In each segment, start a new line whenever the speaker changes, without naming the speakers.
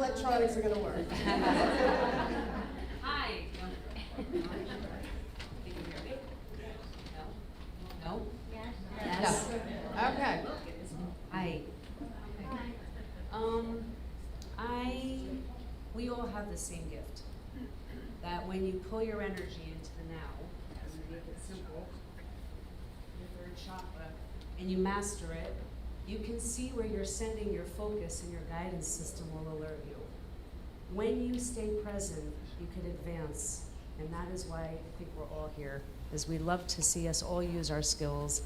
electronics are going to work.
Hi. Can you hear me? No? No? Yes.
Okay.
Hi. We all have the same gift. That when you pull your energy into the now, and you make it simple, your third chakra, and you master it, you can see where you're sending your focus, and your guidance system will alert you. When you stay present, you can advance, and that is why I think we're all here, is we love to see us all use our skills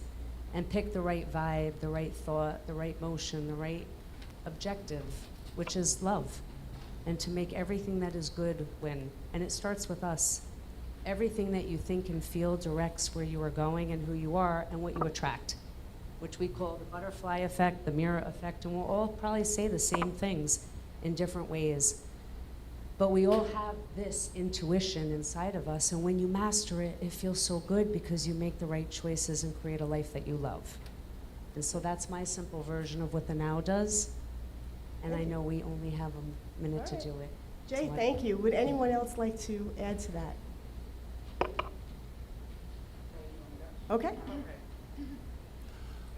and pick the right vibe, the right thought, the right motion, the right objective, which is love, and to make everything that is good win. And it starts with us. Everything that you think and feel directs where you are going and who you are and what you attract, which we call the butterfly effect, the mirror effect, and we'll all probably say the same things in different ways. But we all have this intuition inside of us, and when you master it, it feels so good because you make the right choices and create a life that you love. And so that's my simple version of what the now does. And I know we only have a minute to do it.
Jay,
So
thank you. Would anyone else like to add to that? Okay.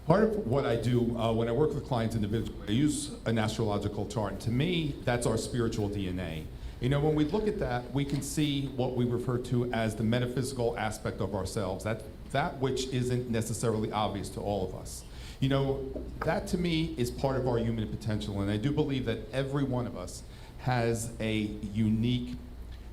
Part of what I do when I work with clients individually, I use an astrological chart. And to me, that's our spiritual DNA. You know, when we look at that, we can see what we refer to as the metaphysical aspect of ourselves, that which isn't necessarily obvious to all of us. You know, that to me is part of our human potential, and I do believe that every one of us has a unique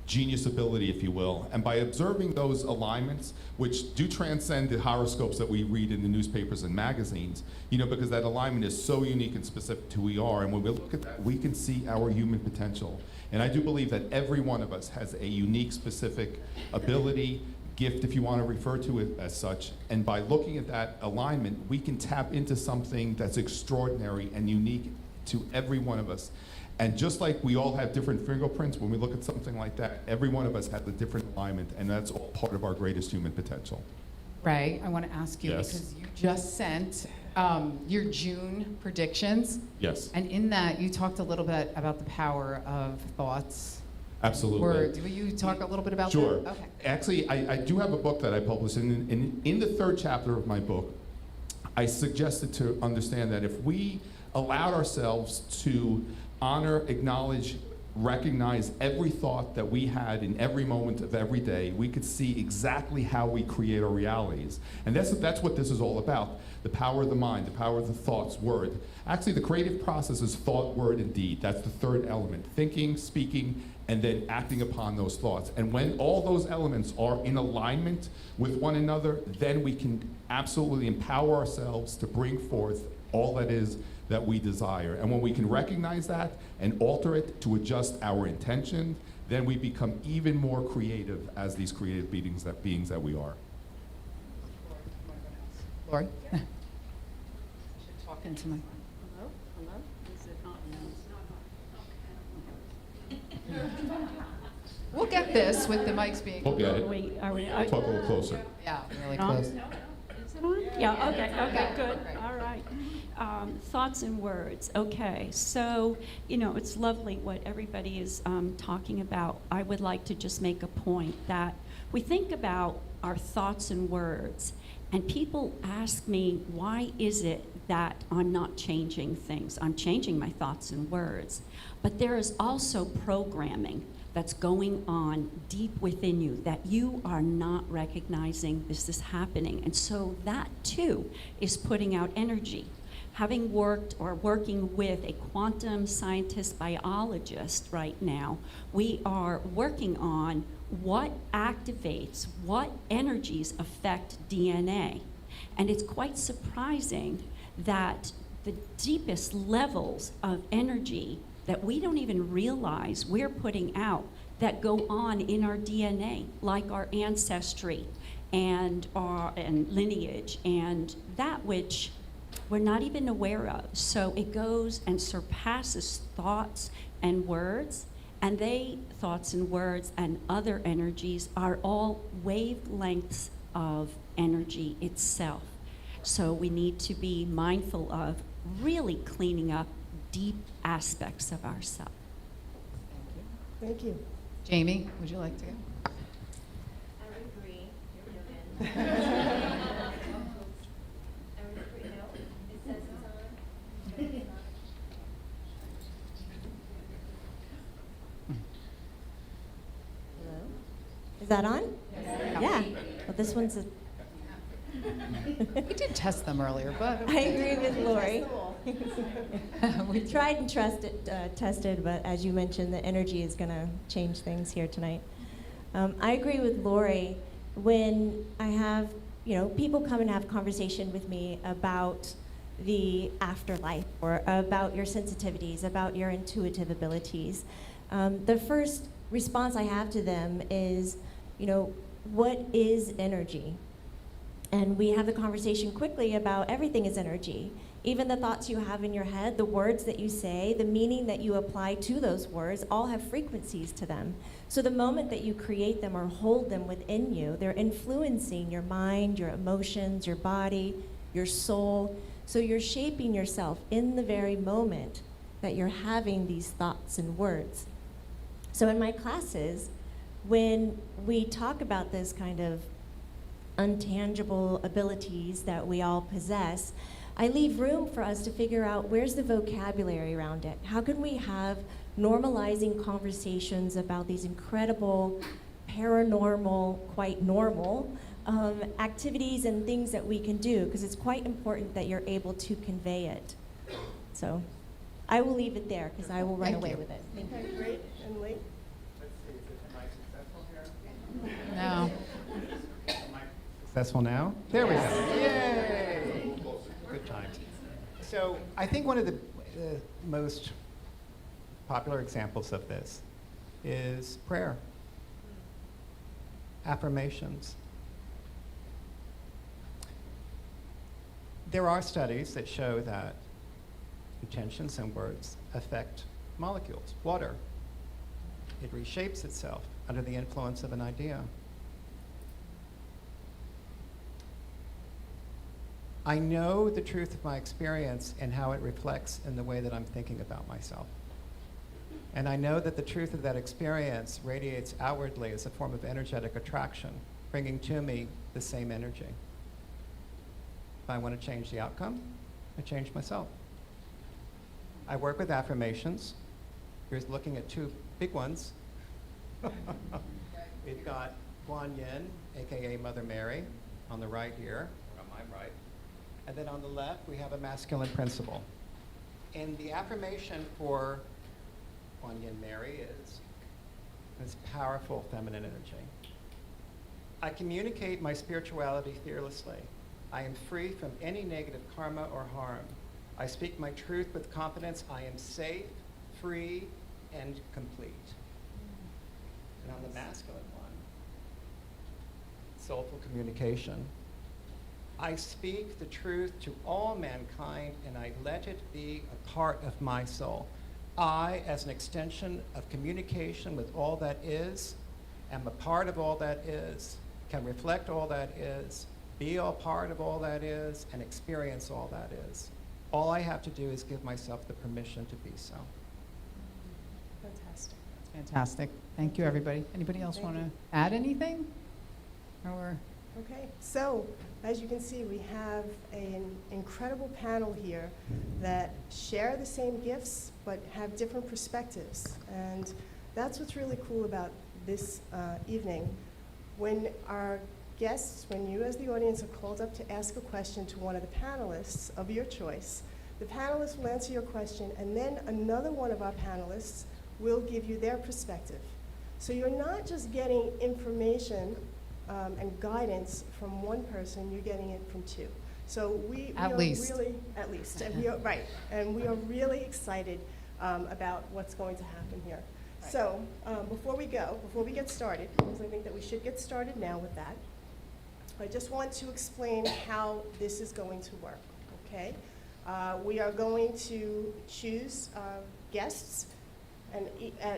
genius ability, if you will. And by observing those alignments, which do transcend the horoscopes that we read in the newspapers and magazines, you know, because that alignment is so unique and specific to who we are. And when we look at that, we can see our human potential. And I do believe that every one of us has a unique, specific ability, gift, if you want to refer to it as such. And by looking at that alignment, we can tap into something that's extraordinary and unique to every one of us. And just like we all have different fingerprints, when we look at something like that, every one of us has a different alignment, and that's all part of our greatest human potential.
Ray, I want to ask you,
Yes.
because you just sent your June predictions,
Yes,
and in that you talked a little bit about the power of thoughts,
absolutely.
words. Will you talk a little bit about
Sure.
that? Okay.
Actually, I do have a book that I published, and in the third chapter of my book, I suggested to understand that if we allowed ourselves to honor, acknowledge, recognize every thought that we had in every moment of every day, we could see exactly how we create our realities. And that's what this is all about. The power of the mind, the power of the thoughts, word. Actually, the creative process is thought, word, and deed. That's the third element. Thinking, speaking, and then acting upon those thoughts. And when all those elements are in alignment with one another, then we can absolutely empower ourselves to bring forth all that is that we desire. And when we can recognize that and alter it to adjust our intention, then we become even more creative as these creative beings that we are.
Lori? Should talk into my.
Hello? Hello? Is it on?
We'll get this with the mics being.
We'll get
Are
it.
we,
Talk a little closer.
Yeah, really
on?
close.
Is it on? Yeah, okay, good,
Okay.
all right. Thoughts and words, okay. So, you know, it's lovely what everybody is talking about. I would like to just make a point that we think about our thoughts and words, and people ask me, why is it that I'm not changing things? I'm changing my thoughts and words. But there is also programming that's going on deep within you that you are not recognizing this is happening. And so that too is putting out energy. Having worked or working with a quantum scientist biologist right now, we are working on what activates, what energies affect DNA. And it's quite surprising that the deepest levels of energy that we don't even realize we're putting out that go on in our DNA, like our ancestry and our lineage, and that which we're not even aware of. So it goes and surpasses thoughts and words, and thoughts and words and other energies are all wavelengths of energy itself. So we need to be mindful of really cleaning up deep aspects of ourselves.
Thank you.
Jamie, would you like to go?
I would agree. You're given. I would agree. No, it says it's on. But it's not.
Hello? Is that on? Yeah. Well, this one's a.
We did test them earlier, but.
I agree with Lori.
We
We tried and tested, but as you mentioned, the energy is going to change things here tonight. I agree with Lori. When I have, people come and have conversation with me about the afterlife or about your sensitivities, about your intuitive abilities, the first response I have to them is, what is energy? And we have the conversation quickly about everything is energy. Even the thoughts you have in your head, the words that you say, the meaning that you apply to those words, all have frequencies to them. So the moment that you create them or hold them within you, they're influencing your mind, your emotions, your body, your soul. So you're shaping yourself in the very moment that you're having these thoughts and words. So in my classes, when we talk about this kind of untangible abilities that we all possess, I leave room for us to figure out where's the vocabulary around it. How can we have normalizing conversations about these incredible, paranormal, quite normal activities and things that we can do, because it's quite important that you're able to convey it. So I will leave it there because I will run
Thank
away
you.
with it. Thank you.
Okay, great. And Lee?
Let's see, am I successful here?
No.
Am I successful now? There we go. Yay! Good times. So I think one of the most popular examples of this is prayer, affirmations. There are studies that show that intentions and words affect molecules, water. It reshapes itself under the influence of an idea. I know the truth of my experience and how it reflects in the way that I'm thinking about myself. And I know that the truth of that experience radiates outwardly as a form of energetic attraction, bringing to me the same energy. If I want to change the outcome, I change myself. I work with affirmations. You're looking at two big ones. We've got Guan Yin, aka Mother Mary, on the right here, or on my right. And then on the left, we have a masculine principle. And the affirmation for Guan Yin Mary is this powerful feminine energy. I communicate my spirituality fearlessly. I am free from any negative karma or harm. I speak my truth with confidence. I am safe, free, and complete. And on the masculine one, soulful communication. I speak the truth to all mankind, and I let it be a part of my soul. I, as an extension of communication with all that is, am a part of all that is, can reflect all that is, be a part of all that is, and experience all that is. All I have to do is give myself the permission to be so.
Fantastic.
Fantastic. Thank you, everybody. Anybody else
Thank
want to
you.
add anything? Or
Okay, so as you can see, we have an incredible panel here that share the same gifts but have different perspectives. And that's what's really cool about this evening. When our guests, when you as the audience are called up to ask a question to one of the panelists of your choice, the panelists will answer your question, and then another one of our panelists will give you their perspective. So you're not just getting information and guidance from one person, you're getting it from two. So we
At
are
least.
really, at least, and we are, right, and we are really excited about what's going to happen here. So before we get started, because I think that we should get started now with that, I just want to explain how this is going to work, okay? We are going to choose guests and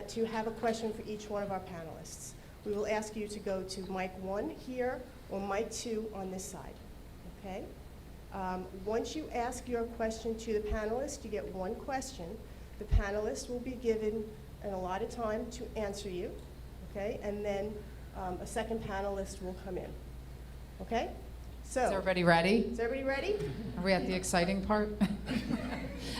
to have a question for each one of our panelists. We will ask you to go to mic 1 here or mic 2 on this side, okay? Once you ask your question to the panelist, you get one question. The panelist will be given an allotted time to answer you, okay? And then a second panelist will come in, okay? So,
Is everybody ready?
is everybody ready?
Are we at the exciting part?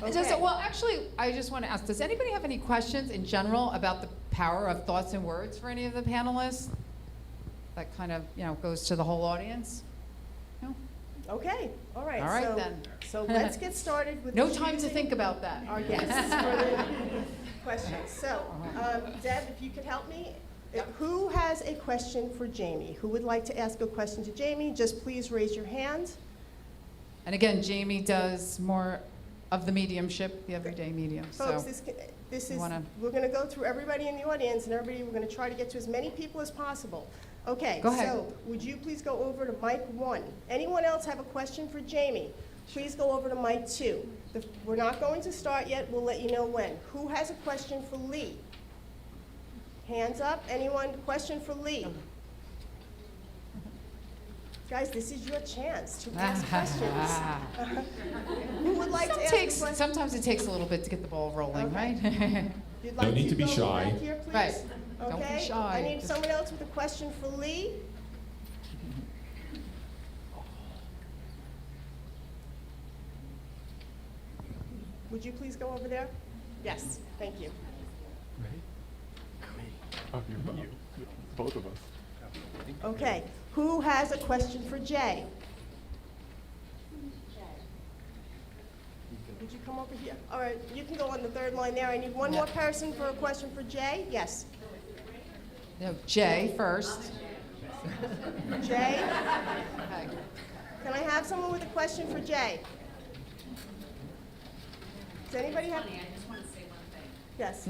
And just,
Okay.
well, actually, I just want to ask, does anybody have any questions in general about the power of thoughts and words for any of the panelists? That kind of, goes to the whole audience? No?
Okay, all right.
All right,
so,
then.
So let's get started with
No time to
choosing
think about that.
our guests for the questions. So, Deb, if you could help me. Who has a question for Jamie? Who would like to ask a question to Jamie? Just please raise your hand.
And again, Jamie does more of the mediumship, the everyday medium,
Folks,
so.
this
you
is,
wanna-
we're going to go through everybody in the audience, and everybody, we're going to try to get to as many people as possible. Okay,
Go ahead.
so would you please go over to mic 1? Anyone else have a question for Jamie? Please go over to mic 2. We're not going to start yet. We'll let you know when. Who has a question for Lee? Hands up. Anyone? Question for Lee? Guys, this is your chance to ask questions. Who would like to ask a question?
Sometimes it takes a little bit to get the ball rolling,
Okay.
right?
You'd
No
like
need to be
go
shy.
back here, please?
Right. Don't be
Okay.
shy.
I need
Just-
someone else with a question for Lee. Would you please go over there? Yes, thank you.
Oh, you, both of us.
Okay, who has a question for Jay? Would you come over here? All right, you can go on the third line there. I need one more person for a question for Jay. Yes,
No, Jay first.
Jay?
Okay.
Can I have someone with a question for Jay? Does anybody have?
Funny, I just want to say one thing.
Yes.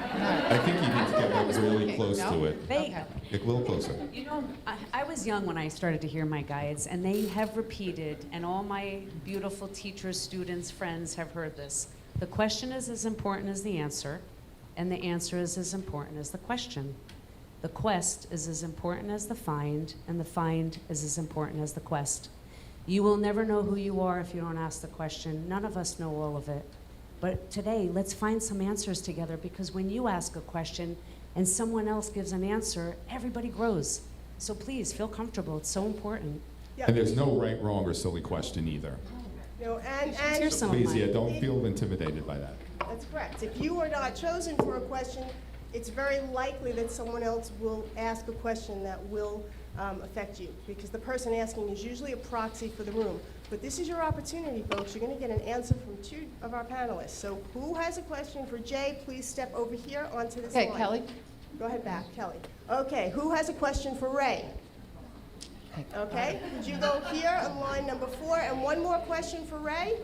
I think you need to get like really close to it.
Okay.
Get a little closer.
You know, I was young when I started to hear my guides, and they have repeated, and all my beautiful teachers, students, friends have heard this. The question is as important as the answer, and the answer is as important as the question. The quest is as important as the find, and the find is as important as the quest. You will never know who you are if you don't ask the question. None of us know all of it. But today, let's find some answers together, because when you ask a question and someone else gives an answer, everybody grows. So please, feel comfortable. It's so important.
Yeah.
And there's no right, wrong, or silly question either.
No, and
Here's some of
Please,
mine.
yeah, don't feel intimidated by that.
that's correct. If you are not chosen for a question, it's very likely that someone else will ask a question that will affect you, because the person asking is usually a proxy for the room. But this is your opportunity, folks. You're going to get an answer from 2 of our panelists. So who has a question for Jay? Please step over here onto this line.
Okay, Kelly?
Go ahead back, Kelly. Okay, who has a question for Ray? Okay, would you go here on line number 4? And one more question for Ray?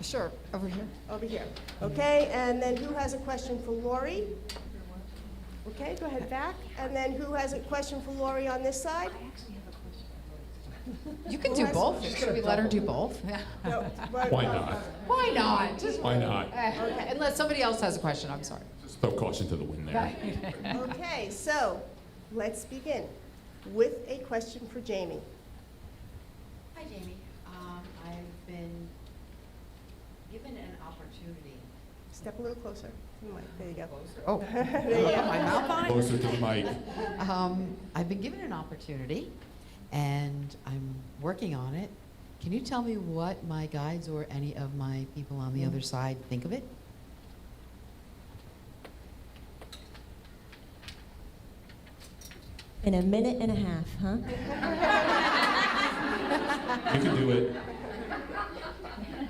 Sure, over here.
Over here. Okay, and then who has a question for Lori? Okay, go ahead back. And then who has a question for Lori on this side?
You can
Who
do
has-
both. Should we let her do both?
No, but-
Why not?
Why not? Just,
Why not?
unless somebody else has a question, I'm sorry.
Just throw caution to the wind there.
Okay, so let's begin with a question for Jamie.
Hi, Jamie. I've been given an opportunity.
Step a little closer to the mic. There you go.
Oh,
There you go.
my mouth on it?
Closer to the mic.
I've been given an opportunity, and I'm working on it. Can you tell me what my guides or any of my people on the other side think of it?
In a minute and a half, huh?
You can do it.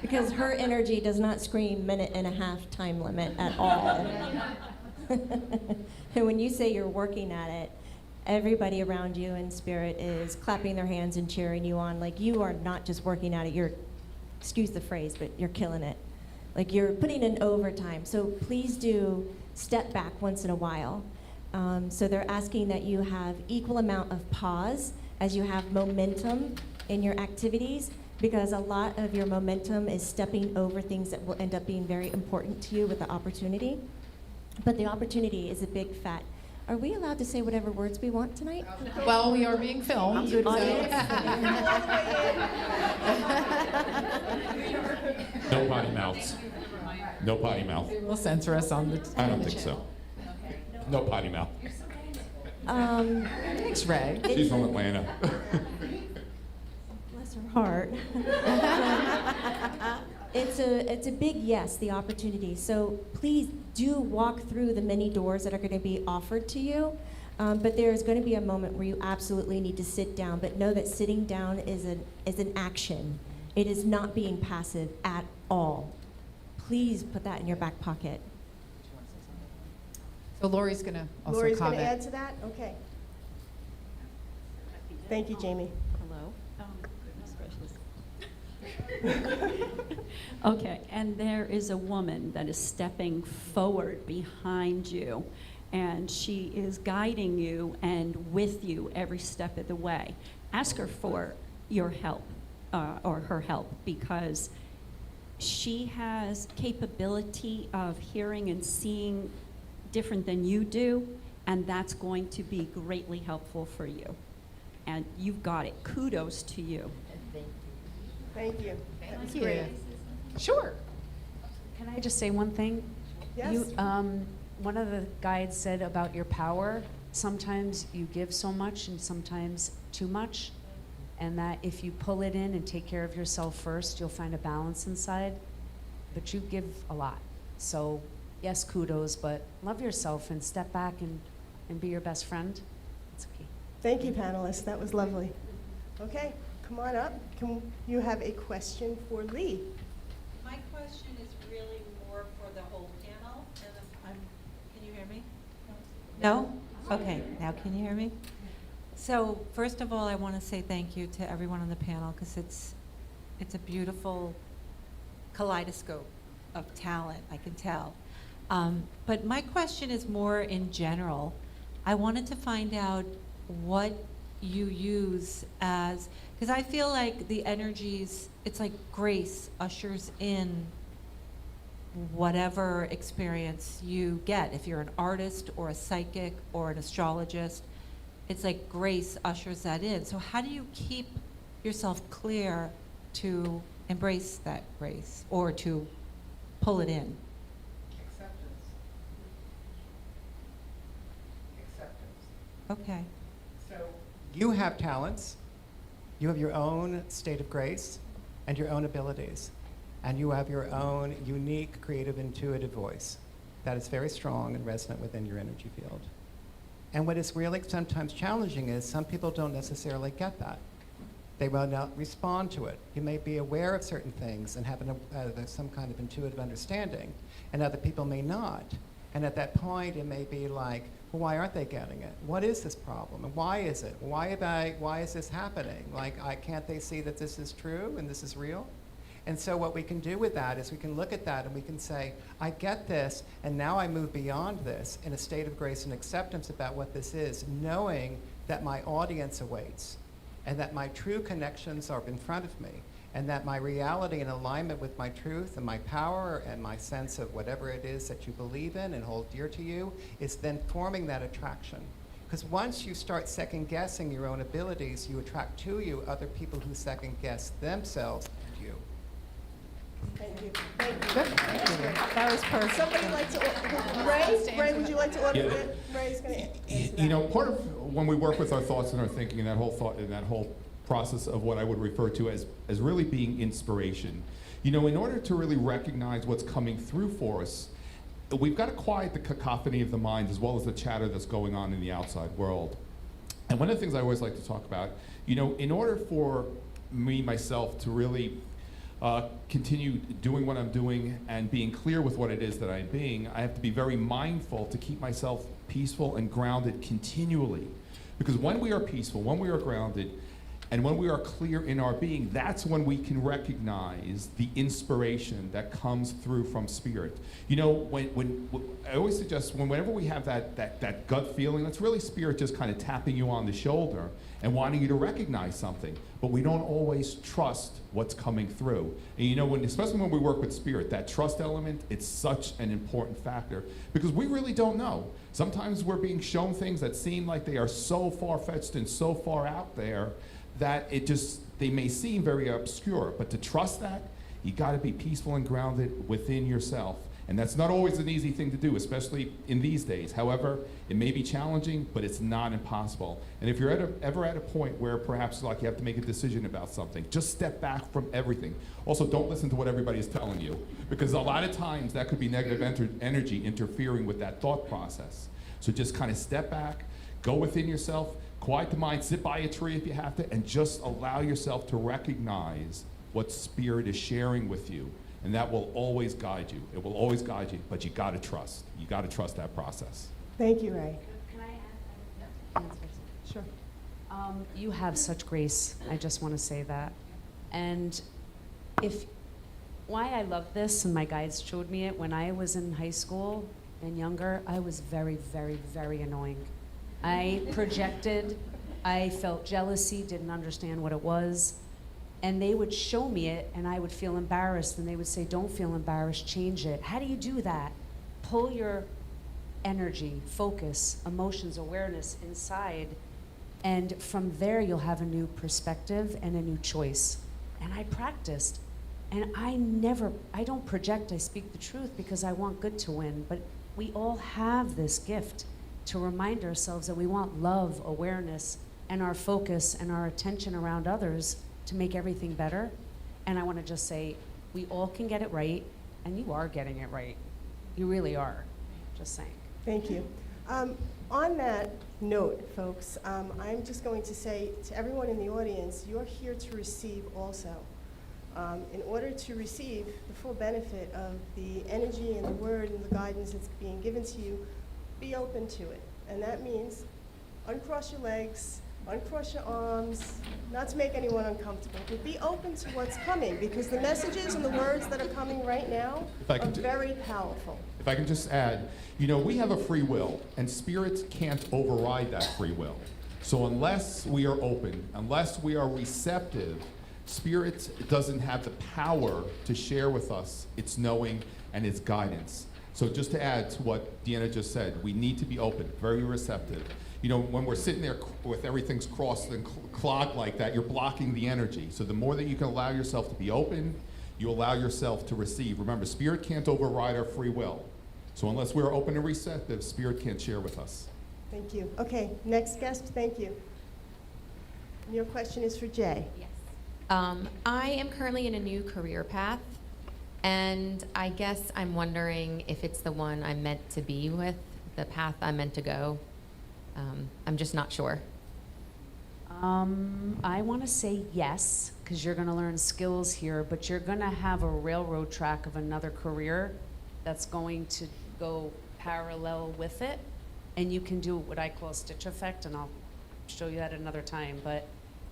Because her energy does not scream minute and a half time limit at all. And when you say you're working at it, everybody around you in spirit is clapping their hands and cheering you on. Like, you are not just working at it, you're, excuse the phrase, but you're killing it. Like, you're putting in overtime. So please do step back once in a while. So they're asking that you have equal amount of pause as you have momentum in your activities, because a lot of your momentum is stepping over things that will end up being very important to you with the opportunity. But the opportunity is a big fat Are we allowed to say whatever words we want tonight?
Well, we are being filmed. so-
No potty mouths. No potty mouth.
Will censor us on the.
I don't think so. No potty mouth.
Thanks, Ray.
She's from Atlanta.
Bless her heart. It's a big yes, the opportunity. So please do walk through the many doors that are going to be offered to you. But there's going to be a moment where you absolutely need to sit down. But know that sitting down is an action. It is not being passive at all. Please put that in your back pocket.
So Lori's going to also
Lori's going
comment.
to add to that? Okay. Thank you, Jamie.
Hello? Goodness gracious. Okay, and there is a woman that is stepping forward behind you, and she is guiding you and with you every step of the way. Ask her for your help, or her help, because she has capability of hearing and seeing different than you do, and that's going to be greatly helpful for you. And you've got it. Kudos to you.
Thank you. That was
Thank
great.
you. Sure.
Can I just say one thing?
Yes.
You, one of the guides said about your power, sometimes you give so much and sometimes too much, and that if you pull it in and take care of yourself first, you'll find a balance inside, but you give a lot. So yes, kudos, but love yourself and step back and be your best friend. It's okay.
Thank you, panelists. That was lovely. Okay, come on up. Can you have a question for Lee?
My question is really more for the whole panel, and can you hear me? No? Okay, now can you hear me? So, first of all, I want to say thank you to everyone on the panel, because it's a beautiful kaleidoscope of talent, I can tell. But my question is more in general. I wanted to find out what you use as, because I feel like the energies, it's like grace ushers in whatever experience you get. If you're an artist or a psychic or an astrologist, it's like grace ushers that in. So how do you keep yourself clear to embrace that grace or to pull it in?
Acceptance. Acceptance.
Okay.
So you have talents, you have your own state of grace and your own abilities, and you have your own unique, creative, intuitive voice that is very strong and resonant within your energy field. And what is really sometimes challenging is some people don't necessarily get that. They will not respond to it. You may be aware of certain things and have some kind of intuitive understanding, and other people may not. And at that point, it may be like, well, why aren't they getting it? What is this problem? And why is it? Why is this happening? Like, can't they see that this is true and this is real? And so what we can do with that is we can look at that and we can say, I get this, and now I move beyond this in a state of grace and acceptance about what this is, knowing that my audience awaits, and that my true connections are in front of me, and that my reality in alignment with my truth and my power and my sense of whatever it is that you believe in and hold dear to you is then forming that attraction. Because once you start second guessing your own abilities, you attract to you other people who second guess themselves and you.
Thank you. Thank you.
Good. Thank you. That was perfect.
Somebody like to, Ray, would you like to order it? Ray's going to answer that.
You know, part of when we work with our thoughts and our thinking and that whole thought and that whole process of what I would refer to as really being inspiration. You know, in order to really recognize what's coming through for us, we've got to quiet the cacophony of the mind as well as the chatter that's going on in the outside world. And one of the things I always like to talk about, you know, in order for me, myself, to really continue doing what I'm doing and being clear with what it is that I'm being, I have to be very mindful to keep myself peaceful and grounded continually. Because when we are peaceful, when we are grounded, And when we are clear in our being, that's when we can recognize the inspiration that comes through from Spirit. You know, when I always suggest whenever we have that gut feeling, that's really Spirit just kind of tapping you on the shoulder and wanting you to recognize something. But we don't always trust what's coming through. And you know, especially when we work with Spirit, that trust element, it's such an important factor because we really don't know. Sometimes we're being shown things that seem like they are so far-fetched and so far out there that they may seem very obscure. But to trust that, you got to be peaceful and grounded within yourself. And that's not always an easy thing to do, especially in these days. However, it may be challenging, but it's not impossible. And if you're ever at a point where perhaps like you have to make a decision about something, just step back from everything. Also, don't listen to what everybody is telling you, because a lot of times that could be negative energy interfering with that thought process. So just kind of step back, go within yourself, quiet the mind, sit by a tree if you have to, and just allow yourself to recognize what Spirit is sharing with you. And that will always guide you. It will always guide you, but you got to trust. You got to trust that process.
Thank you, Ray.
Can I add?
Sure.
You have such grace. I just want to say that. And why I love this, and my guides showed me it, when I was in high school and younger, I was very, very, very annoying. I projected, I felt jealousy, didn't understand what it was. And they would show me it, and I would feel embarrassed, and they would say, don't feel embarrassed, change it. How do you do that? Pull your energy, focus, emotions, awareness inside, and from there you'll have a new perspective and a new choice. And I practiced, and I don't project, I speak the truth because I want good to win, but we all have this gift to remind ourselves that we want love, awareness, and our focus and our attention around others to make everything better. And I want to just say, we all can get it right, and you are getting it right. You really are. Just saying.
Thank you. On that note, folks, I'm just going to say to everyone in the audience, you're here to receive also. In order to receive the full benefit of the energy and the word and the guidance that's being given to you, be open to it. And that means uncross your legs, uncross your arms, not to make anyone uncomfortable, but be open to what's coming, because the messages and the words that are coming right now are very powerful.
If I can just add, you know, we have a free will, and Spirit can't override that free will. So unless we are open, unless we are receptive, Spirit doesn't have the power to share with us its knowing and its guidance. So just to add to what Deanna just said, we need to be open, very receptive. You know, when we're sitting there with everything's crossed and clogged like that, you're blocking the energy. So the more that you can allow yourself to be open, you allow yourself to receive. Remember, Spirit can't override our free will. So unless we're open and receptive, Spirit can't share with us.
Thank you. Okay, next guest, thank you. And your question is for Jay.
Yes. I am currently in a new career path, and I guess I'm wondering if it's the one I'm meant to be with, the path I'm meant to go. I'm just not sure.
I want to say yes, because you're going to learn skills here, but you're going to have a railroad track of another career that's going to go parallel with it, and you can do what I call stitch effect, and I'll show you that another time, but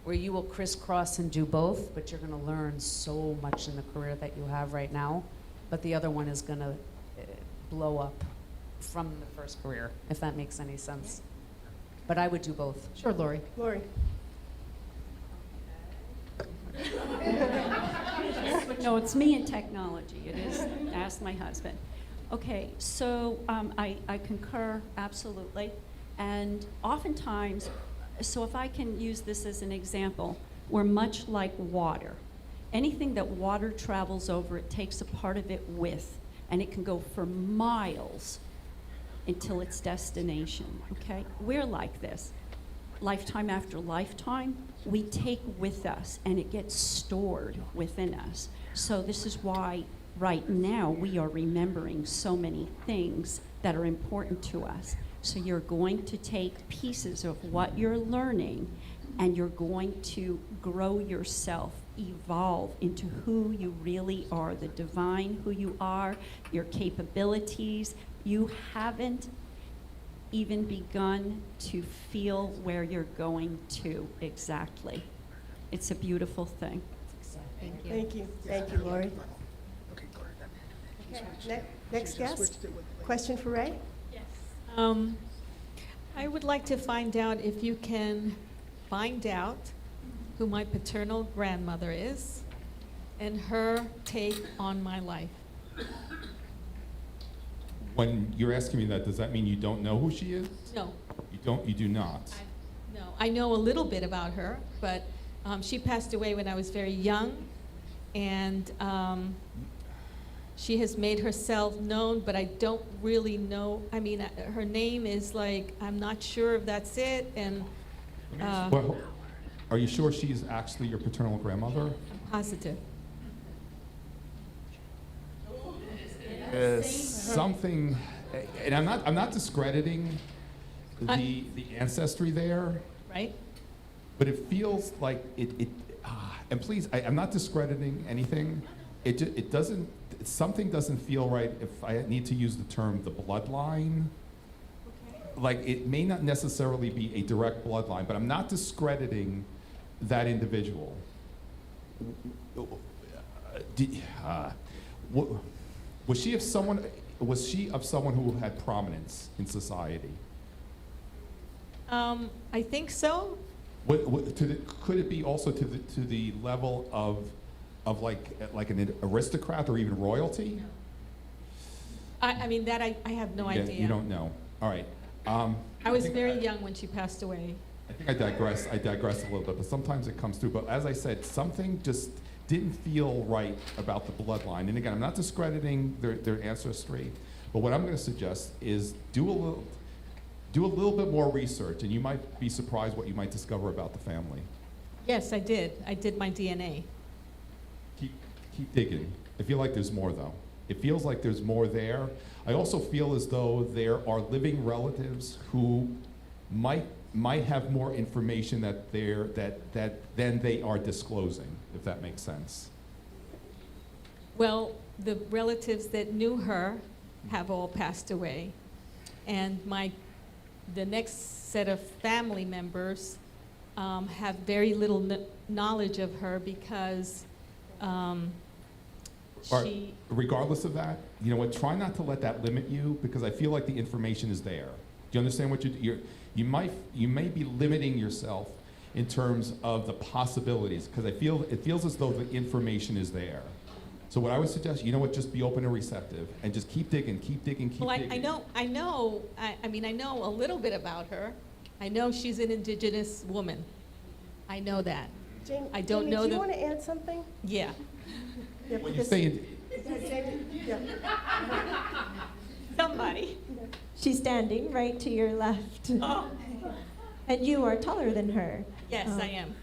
where you will crisscross and do both, but you're going to learn so much in the career that you have right now, but the other one is going to blow up from the first career, if that makes any sense. But I would do both.
Sure, Lori.
Lori.
No, it's me and technology. It is. Ask my husband. Okay, so I concur absolutely. And oftentimes, so if I can use this as an example, we're much like water. Anything that water travels over, it takes a part of it with, and it can go for miles until its destination, okay? We're like this. Lifetime after lifetime, we take with us, and it gets stored within us. So this is why right now we are remembering so many things that are important to us. So you're going to take pieces of what you're learning, and you're going to grow yourself, evolve into who you really are, the divine who you are, your capabilities. You haven't even begun to feel where you're going to exactly. It's a beautiful thing.
Thank you. Thank you, Lori. Okay, next guest. Question for Ray?
I would like to find out if you can find out who my paternal grandmother is and her take on my life.
When you're asking me that, does that mean you don't know who she is?
No,
You do not.
no. I know a little bit about her, but she passed away when I was very young, and she has made herself known, but I don't really know. I mean, her name is like, I'm not sure if that's it, and
Well, are you sure she's actually your paternal grandmother?
positive.
Something, and I'm not discrediting the ancestry there,
Right?
but it feels like and please, I'm not discrediting anything. It doesn't, something doesn't feel right if I need to use the term the bloodline. Like, it may not necessarily be a direct bloodline, but I'm not discrediting that individual. Was she of someone who had prominence in society?
I think so.
Could it be also to the level of like an aristocrat or even royalty?
I mean, that I have no
Yeah,
idea.
you don't know. All right.
I was very young when she passed away.
I think I digress a little bit, but sometimes it comes through. But as I said, something just didn't feel right about the bloodline. And again, I'm not discrediting their ancestry, but what I'm going to suggest is do a little bit more research, and you might be surprised what you might discover about the family.
Yes, I did. I did my DNA.
Keep digging. I feel like there's more, though. It feels like there's more there. I also feel as though there are living relatives who might have more information that than they are disclosing, if that makes sense.
Well, the relatives that knew her have all passed away, and the next set of family members have very little knowledge of her because she.
Regardless of that, you know what? Try not to let that limit you, because I feel like the information is there. Do you understand what you may be limiting yourself in terms of the possibilities, because it feels as though the information is there. So what I would suggest, you know what, just be open and receptive, and just keep digging, keep digging, keep digging.
I know a little bit about her. I know she's an indigenous woman. I know that. I don't
Jamie,
know
do you
the-
want to add something?
Yeah.
Yeah,
When you
because-
say
Yeah.
Somebody.
She's standing right to your left.
Oh.
And you are taller than her.
Yes, I am.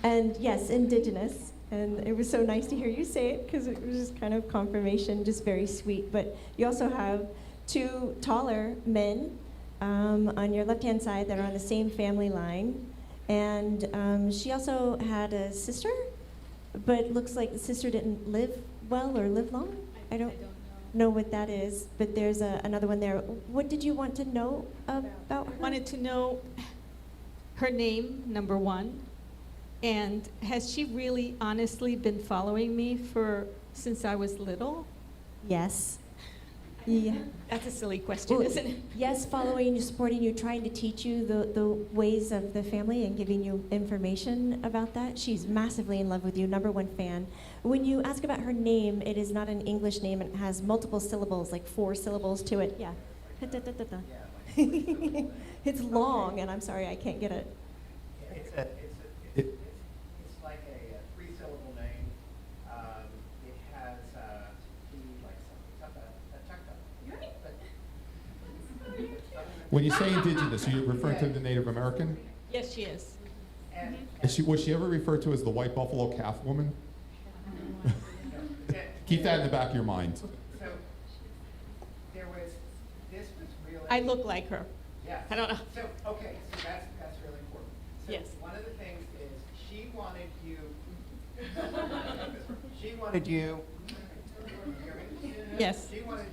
And yes, indigenous. And it was so nice to hear you say it, because it was just kind of confirmation, just very sweet. But you also have two taller men on your left-hand side that are on the same family line. And she also had a sister, but it looks like the sister didn't live well or live long. I don't know what that is, but there's another one there. What did you want to know about her?
I wanted to know her name, number one, and has she really honestly been following me since I was little?
Yes. Yeah.
That's a silly question, isn't it?
Yes, following you, supporting you, trying to teach you the ways of the family and giving you information about that. She's massively in love with you, #1 fan. When you ask about her name, it is not an English name. It has multiple syllables, like 4 syllables to it. Yeah. It's long, and I'm sorry, I can't get it.
It's like a 3-syllable name. It has
when you say indigenous, are you referring to the Native American?
Yes, she is.
Was she ever referred to as the white buffalo calf woman? Keep that in the back of your mind.
So this was really.
I look like her.
Yeah.
I don't know.
So, okay, so that's really important. So
Yes.
one of the things is she wanted you. She wanted you.
Yes.
She wanted.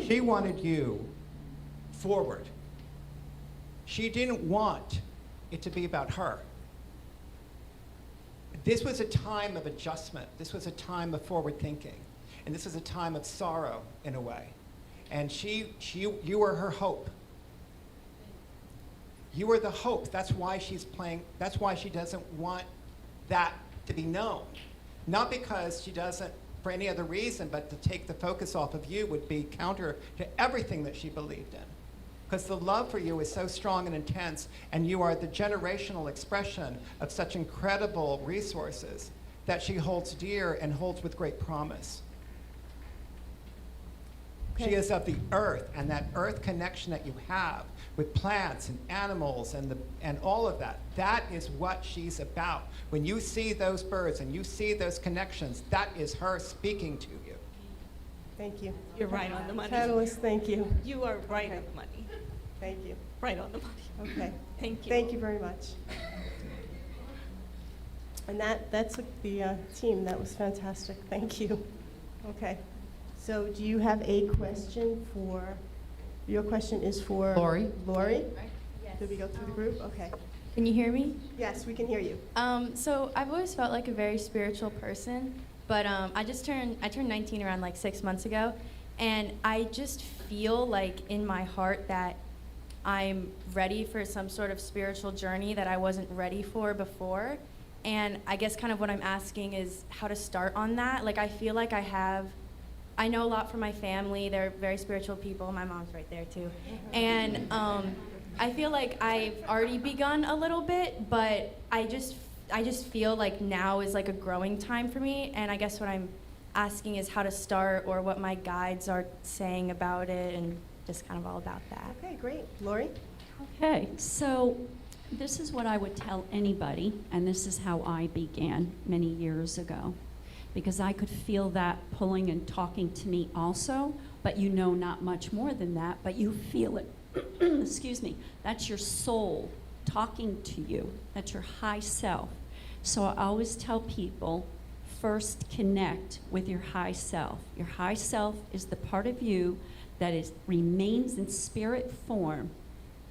She wanted you forward. She didn't want it to be about her. This was a time of adjustment. This was a time of forward thinking. And this was a time of sorrow, in a way. And you were her hope. You were the hope. That's why she's playing, that's why she doesn't want that to be known. Not because she doesn't, for any other reason, but to take the focus off of you would be counter to everything that she believed in. Because the love for you is so strong and intense, and you are the generational expression of such incredible resources that she holds dear and holds with great promise. She
Okay.
is of the earth, and that earth connection that you have with plants and animals and all of that, that is what she's about. When you see those birds and you see those connections, that is her speaking to you.
Thank you.
You're right on the money.
Panelists, thank you.
You are right
Okay.
on the money.
Thank you.
Right on the money.
Okay.
Thank you.
Thank you very much. And that's the team. That was fantastic. Thank you. Okay. So do you have a question for, your question is for?
Lori.
Lori?
Yes.
Did we go through the group? Okay.
Can you hear me?
Yes, we can hear you.
So I've always felt like a very spiritual person, but I turned 19 around like 6 months ago, and I just feel like in my heart that I'm ready for some sort of spiritual journey that I wasn't ready for before. And I guess kind of what I'm asking is how to start on that. Like I feel like I know a lot from my family. They're very spiritual people. My mom's right there too. And I feel like I've already begun a little bit, but I just feel like now is like a growing time for me. And I guess what I'm asking is how to start or what my guides are saying about it and just kind of all about that.
Okay, great. Lori?
Okay, so this is what I would tell anybody, and this is how I began many years ago, because I could feel that pulling and talking to me also, but you know not much more than that, but you feel it. Excuse me. That's your soul talking to you. That's your high self. So I always tell people, first connect with your high self. Your high self is the part of you that remains in spirit form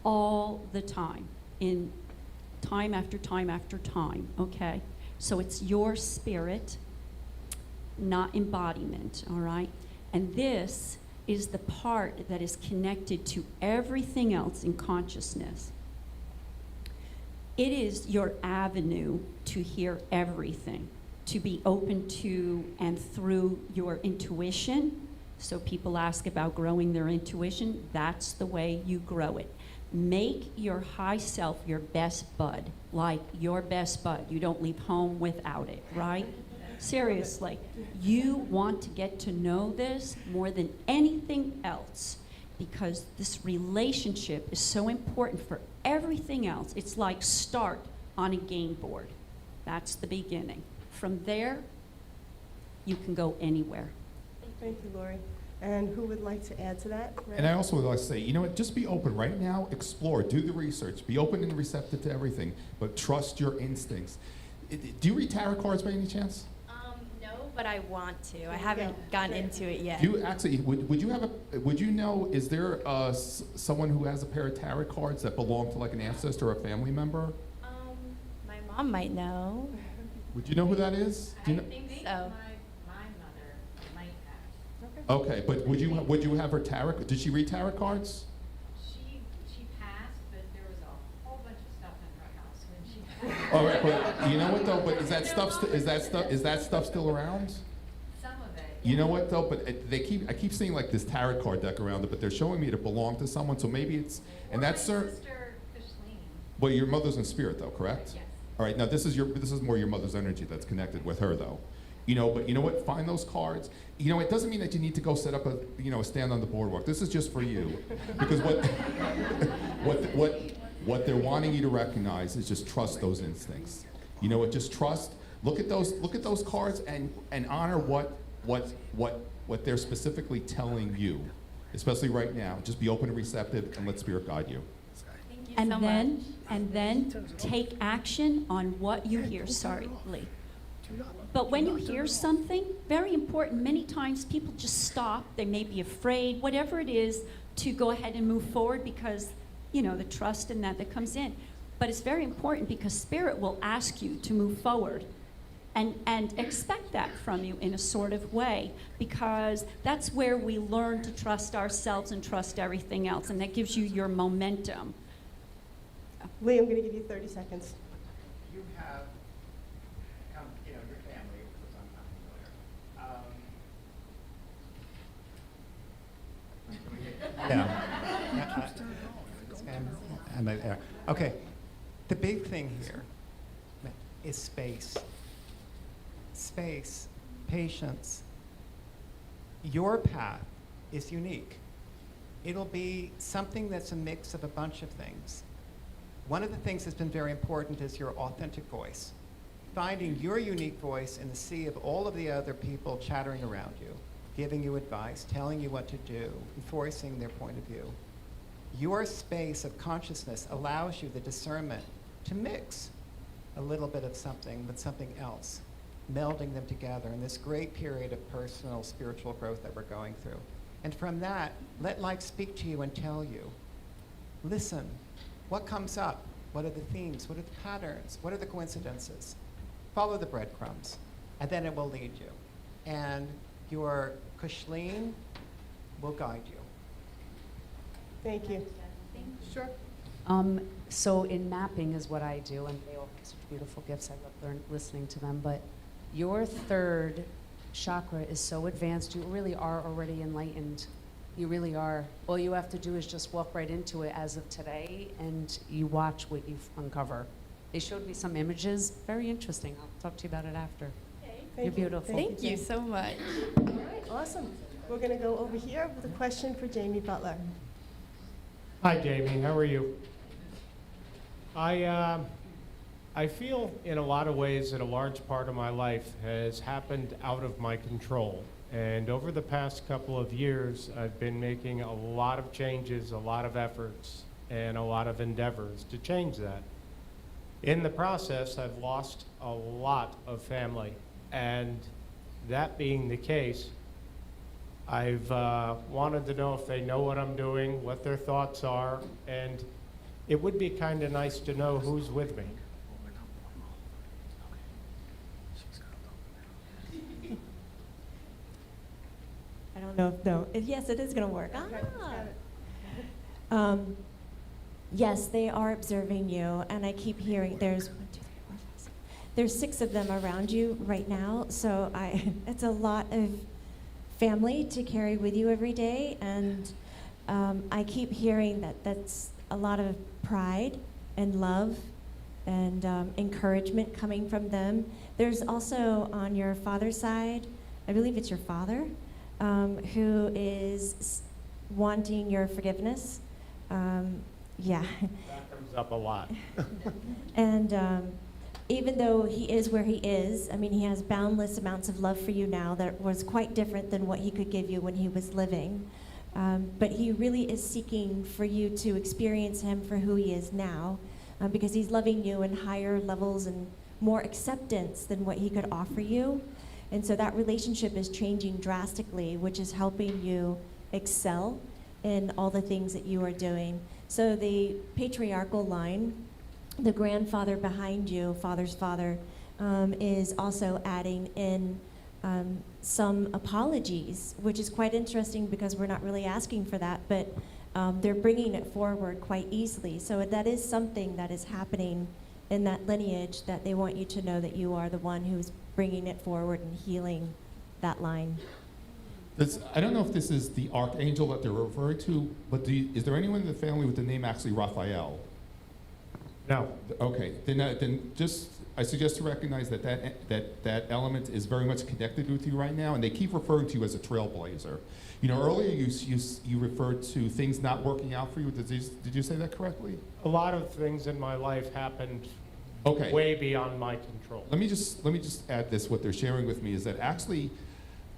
all the time, in time after time after time, okay? So it's your spirit, not embodiment, all right? And this is the part that is connected to everything else in consciousness. It is your avenue to hear everything, to be open to and through your intuition. So people ask about growing their intuition. That's the way you grow it. Make your high self your best bud, like your best bud. You don't leave home without it, right? Seriously, you want to get to know this more than anything else because this relationship is so important for everything else. It's like start on a game board. That's the beginning. From there, you can go anywhere.
Thank you, Lori. And who would like to add to that?
And I also would like to say, you know what, just be open right now, explore, do the research, be open and receptive to everything, but trust your instincts. Do you read tarot cards by any chance?
No, but I want to. I haven't gotten into it yet.
Do you actually, would you have a, would you know, is there someone who has a pair of tarot cards that belong to like an ancestor or a family member?
My mom might know.
Would you know who that is? Do you know?
So.
Okay, but would you have her tarot, did she read tarot cards?
She passed, but there was a whole bunch of stuff in her house when she passed.
All right, but you know what though, but is that stuff still around?
Some of it.
You know what though, but I keep seeing like this tarot card deck around it, but they're showing me it belonged to someone, so maybe it's, and that's
my sister, Fishleen.
well, your mother's in spirit though, correct?
Yes.
All right, now this is more your mother's energy that's connected with her though. You know, but you know what? Find those cards. You know, it doesn't mean that you need to go set up a stand on the boardwalk. This is just for you, because what they're wanting you to recognize is just trust those instincts. You know what? Just trust. Look at those cards and honor what they're specifically telling you, especially right now. Just be open and receptive, and let spirit guide you.
Thank you
And
so
then,
much.
and then take action on what you hear. Sorry, Lee. But when you hear something, very important, many times people just stop. They may be afraid, whatever it is, to go ahead and move forward because you know, the trust and that comes in. But it's very important because Spirit will ask you to move forward and expect that from you in a sort of way, because that's where we learn to trust ourselves and trust everything else, and that gives you your momentum.
Lee, I'm going to give you 30 seconds.
You have, you know, your family, because I'm not familiar. Yeah. Okay. The big thing here is space. Space, patience. Your path is unique. It'll be something that's a mix of a bunch of things. One of the things that's been very important is your authentic voice. Finding your unique voice in the sea of all of the other people chattering around you, giving you advice, telling you what to do, enforcing their point of view. Your space of consciousness allows you the discernment to mix a little bit of something with something else, melding them together in this great period of personal spiritual growth that we're going through. And from that, let life speak to you and tell you. Listen, what comes up? What are the themes? What are the patterns? What are the coincidences? Follow the breadcrumbs, and then it will lead you. And your Kushleen will guide you.
Thank you. Sure.
So in mapping is what I do, and they all have such beautiful gifts. I love listening to them. But your third chakra is so advanced. You really are already enlightened. You really are. All you have to do is just walk right into it as of today, and you watch what you uncover. They showed me some images. Very interesting. I'll talk to you about it after. You're beautiful.
Thank you so much.
All right, awesome. We're going to go over here with a question for Jamie Butler.
Hi, Jamie. How are you? I feel in a lot of ways that a large part of my life has happened out of my control. And over the past couple of years, I've been making a lot of changes, a lot of efforts, and a lot of endeavors to change that. In the process, I've lost a lot of family. And that being the case, I've wanted to know if they know what I'm doing, what their thoughts are, and it would be kind of nice to know who's with me.
I don't know if, no, yes, it is going to work. Yes, they are observing you, and I keep hearing there's 1, 2, 3, 4, 5, 6. There's 6 of them around you right now, so it's a lot of family to carry with you every day, and I keep hearing that that's a lot of pride and love and encouragement coming from them. There's also on your father's side, I believe it's your father, who is wanting your forgiveness. Yeah.
That comes up a lot.
And even though he is where he is, I mean, he has boundless amounts of love for you now that was quite different than what he could give you when he was living. But he really is seeking for you to experience him for who he is now, because he's loving you in higher levels and more acceptance than what he could offer you. And so that relationship is changing drastically, which is helping you excel in all the things that you are doing. So the patriarchal line, the grandfather behind you, father's father, is also adding in some apologies, which is quite interesting because we're not really asking for that, but they're bringing it forward quite easily. So that is something that is happening in that lineage, that they want you to know that you are the one who's bringing it forward and healing that line.
I don't know if this is the archangel that they're referring to, but is there anyone in the family with the name actually Raphael?
No.
Okay, then I suggest to recognize that element is very much connected with you right now, and they keep referring to you as a trailblazer. You know, earlier you referred to things not working out for you. Did you say that correctly?
A lot of things in my life happened
okay.
Way beyond my control.
Let me just add this. What they're sharing with me is that actually,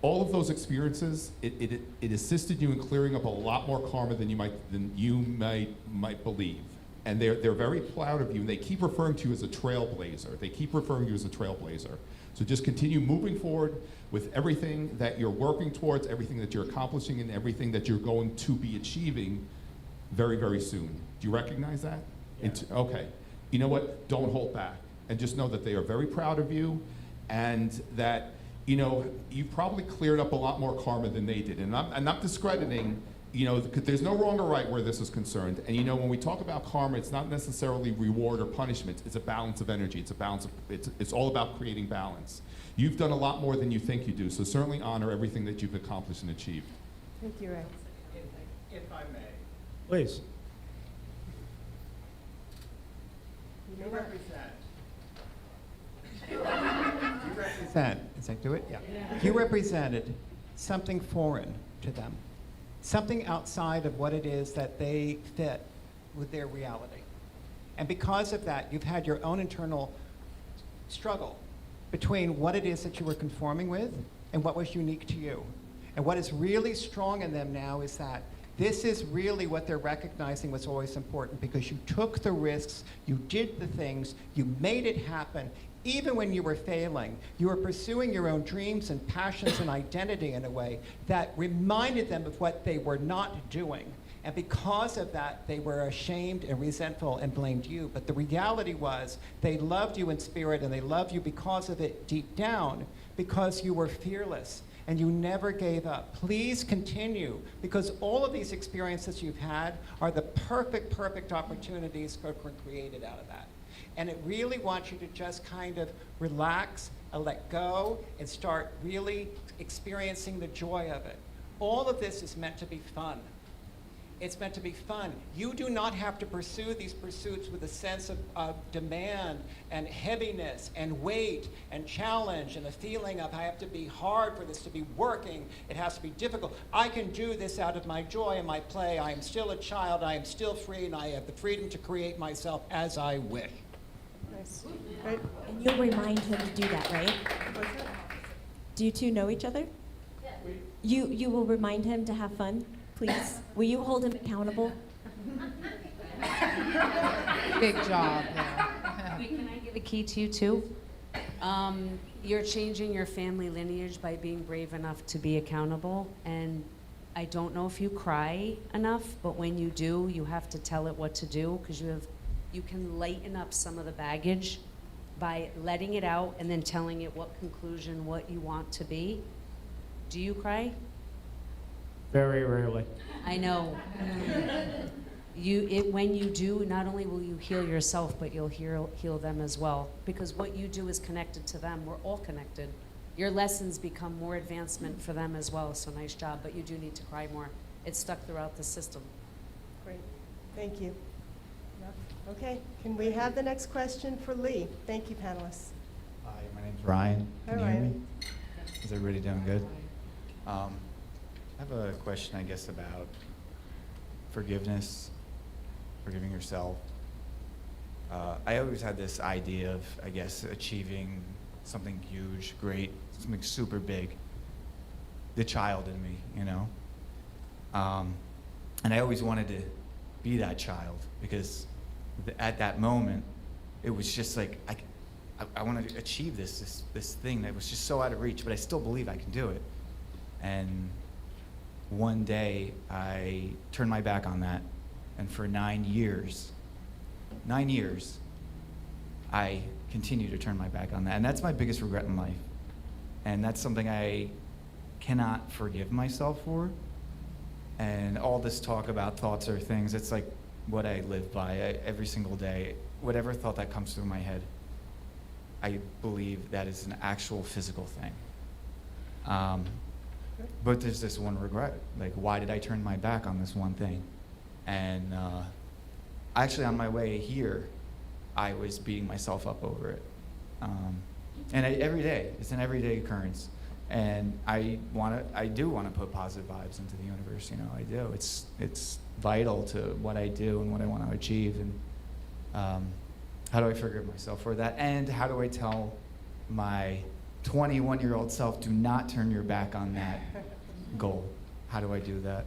all of those experiences, it assisted you in clearing up a lot more karma than you might believe. And they're very proud of you, and they keep referring to you as a trailblazer. They keep referring to you as a trailblazer. So just continue moving forward with everything that you're working towards, everything that you're accomplishing, and everything that you're going to be achieving very, very soon. Do you recognize that? Okay. You know what? Don't hold back. And just know that they are very proud of you, and that, you know, you probably cleared up a lot more karma than they did. And I'm not discrediting, you know, 'cause there's no wrong or right where this is concerned. And you know, when we talk about karma, it's not necessarily reward or punishment. It's a balance of energy. It's a balance of, it's all about creating balance. You've done a lot more than you think you do, so certainly honor everything that you've accomplished and achieved.
Thank you, Ray.
If I may.
Please.
You represent, is that do it? Yeah. You represented something foreign to them, something outside of what it is that they fit with their reality. And because of that, you've had your own internal struggle between what it is that you were conforming with and what was unique to you. And what is really strong in them now is that this is really what they're recognizing was always important, because you took the risks, you did the things, you made it happen. Even when you were failing, you were pursuing your own dreams and passions and identity in a way that reminded them of what they were not doing. And because of that, they were ashamed and resentful and blamed you. But the reality was they loved you in spirit, and they loved you because of it deep down, because you were fearless and you never gave up. Please continue, because all of these experiences you've had are the perfect opportunities for created out of that. And it really wants you to just kind of relax and let go and start really experiencing the joy of it. All of this is meant to be fun. It's meant to be fun. You do not have to pursue these pursuits with a sense of demand and heaviness and weight and challenge and a feeling of I have to be hard for this to be working. It has to be difficult. I can do this out of my joy and my play. I am still a child. I am still free, and I have the freedom to create myself as I wish.
Nice. Right.
And you'll remind him to do that, right?
What's that?
Do you two know each other? You will remind him to have fun, please? Will you hold him accountable?
Big job there.
Wait, can I give a key to you too? You're changing your family lineage by being brave enough to be accountable. And I don't know if you cry enough, but when you do, you have to tell it what to do, because you can lighten up some of the baggage by letting it out and then telling it what conclusion, what you want to be. Do you cry?
Very rarely.
I know. When you do, not only will you heal yourself, but you'll heal them as well. Because what you do is connected to them. We're all connected. Your lessons become more advancement for them as well, so nice job. But you do need to cry more. It's stuck throughout the system.
Great. Thank you. Okay, can we have the next question for Lee? Thank you, panelists.
Hi, my name's Ryan.
Hi,
Can you hear me?
Ryan.
Is everybody doing good? I have a question, I guess, about forgiveness, forgiving yourself. I always had this idea of, I guess, achieving something huge, great, something super big. The child in me, you know? And I always wanted to be that child, because at that moment, it was just like, I want to achieve this thing that was just so out of reach, but I still believe I can do it. And one day, I turned my back on that, and for 9 years, I continue to turn my back on that. And that's my biggest regret in life. And that's something I cannot forgive myself for. And all this talk about thoughts or things, it's like what I live by every single day. Whatever thought that comes through my head, I believe that is an actual physical thing. But there's this one regret. Like, why did I turn my back on this one thing? And actually, on my way here, I was beating myself up over it. And every day, it's an everyday occurrence. And I do want to put positive vibes into the universe. You know, I do. It's vital to what I do and what I want to achieve. And how do I forgive myself for that? And how do I tell my 21-year-old self, do not turn your back on that goal? How do I do that?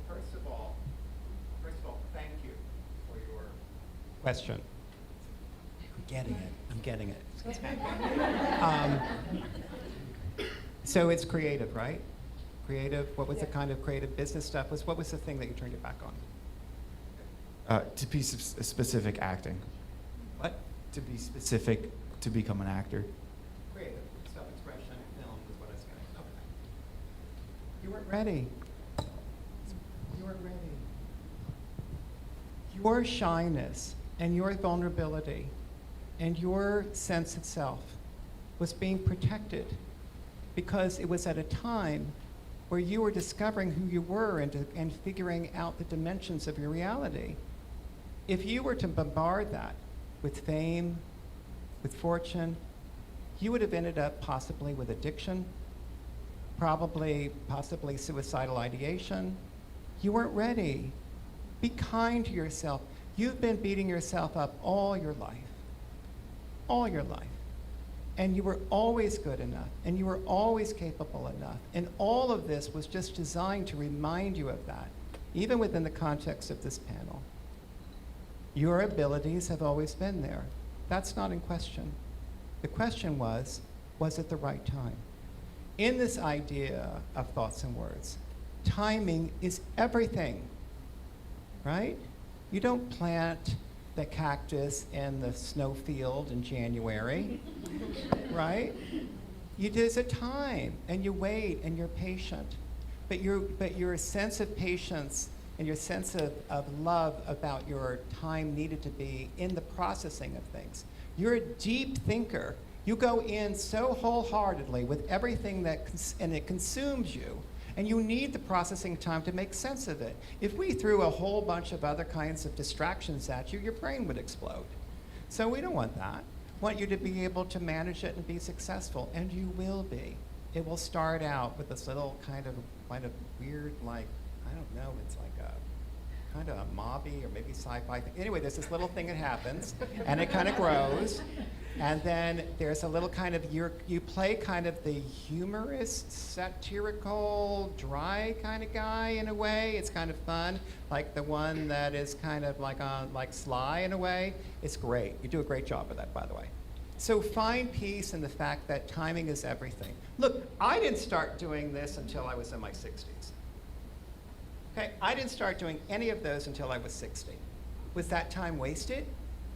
First of all, thank you for your question. I'm getting it. So it's creative, right? Creative. What was the kind of creative business stuff? What was the thing that you turned your back on?
To be specific acting.
What?
To be specific to become an actor.
Creative, self-expression, film is what I was going to. Okay. You weren't ready. You weren't ready. Your shyness and your vulnerability and your sense of self was being protected because it was at a time where you were discovering who you were and figuring out the dimensions of your reality. If you were to bombard that with fame, with fortune, you would have ended up possibly with addiction, possibly suicidal ideation. You weren't ready. Be kind to yourself. You've been beating yourself up all your life. All your life. And you were always good enough, and you were always capable enough. And all of this was just designed to remind you of that, even within the context of this panel. Your abilities have always been there. That's not in question. The question was it the right time? In this idea of thoughts and words, timing is everything, right? You don't plant the cactus in the snowfield in January, right? There's a time, and you wait, and you're patient. But your sense of patience and your sense of love about your time needed to be in the processing of things. You're a deep thinker. You go in so wholeheartedly with everything and it consumes you. And you need the processing time to make sense of it. If we threw a whole bunch of other kinds of distractions at you, your brain would explode. So we don't want that. We want you to be able to manage it and be successful, and you will be. It will start out with this little kind of weird, like, I don't know, it's like a kind of a mobby or maybe sci-fi thing. Anyway, there's this little thing that happens, and it kind of grows. And then there's a little kind of, you play kind of the humorous, satirical, dry kind of guy in a way. It's kind of fun, like the one that is kind of like sly in a way. It's great. You do a great job of that, by the way. So find peace in the fact that timing is everything. Look, I didn't start doing this until I was in my 60s. Okay, I didn't start doing any of those until I was 60. Was that time wasted?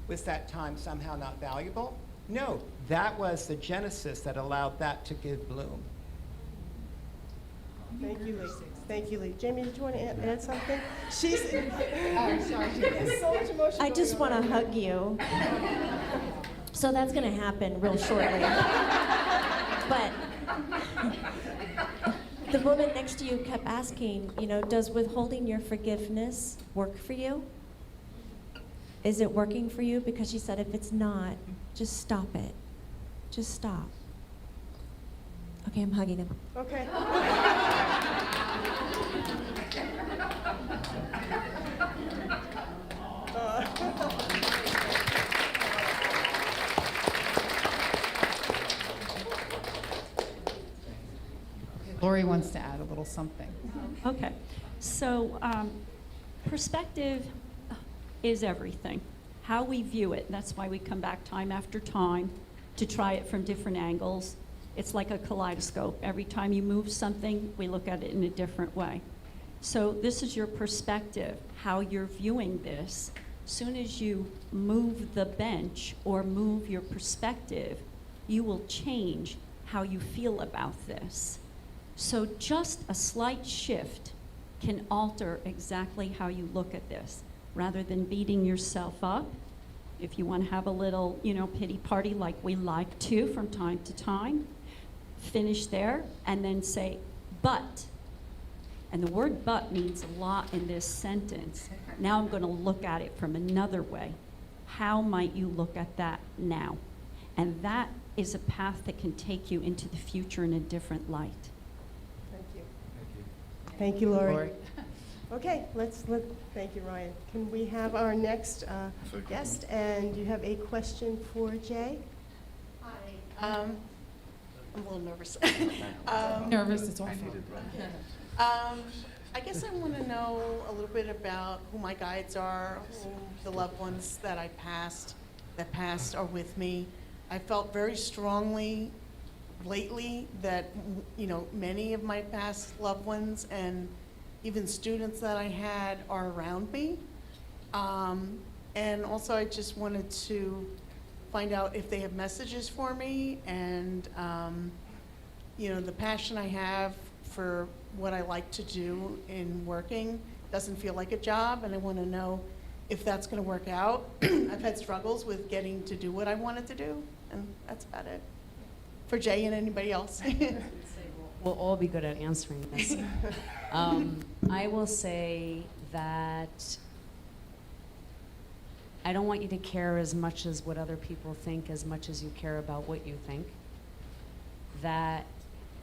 Was that time somehow not valuable? No, that was the genesis that allowed that to give bloom.
Thank you, Lee. Thank you, Lee. Jamie, did you want to add something? She's sorry. There's so much emotion.
I just want to hug you. So that's going to happen real shortly. But the woman next to you kept asking, does withholding your forgiveness work for you? Is it working for you? Because she said, if it's not, just stop it. Just stop. Okay, I'm hugging him.
Okay.
Lori wants to add a little something.
Okay, so perspective is everything. How we view it, that's why we come back time after time to try it from different angles. It's like a kaleidoscope. Every time you move something, we look at it in a different way. So this is your perspective, how you're viewing this. Soon as you move the bench or move your perspective, you will change how you feel about this. So just a slight shift can alter exactly how you look at this. Rather than beating yourself up, if you want to have a little, pity party like we like to from time to time, finish there and then say, but. And the word but means a lot in this sentence. Now I'm going to look at it from another way. How might you look at that now? And that is a path that can take you into the future in a different light.
Thank you. Thank you, Lori. Okay, thank you, Ryan. Can we have our next guest? And you have a question for Jay?
Hi. I'm a little nervous.
Nervous, it's awful.
I guess I want to know a little bit about who my guides are, who the loved ones that passed are with me. I felt very strongly lately that, many of my past loved ones and even students that I had are around me. And also, I just wanted to find out if they have messages for me and, you know, the passion I have for what I like to do in working doesn't feel like a job, and I want to know if that's going to work out. I've had struggles with getting to do what I wanted to do, and that's about it. For Jay and anybody else.
We'll all be good at answering this. I will say that I don't want you to care as much as what other people think, as much as you care about what you think. That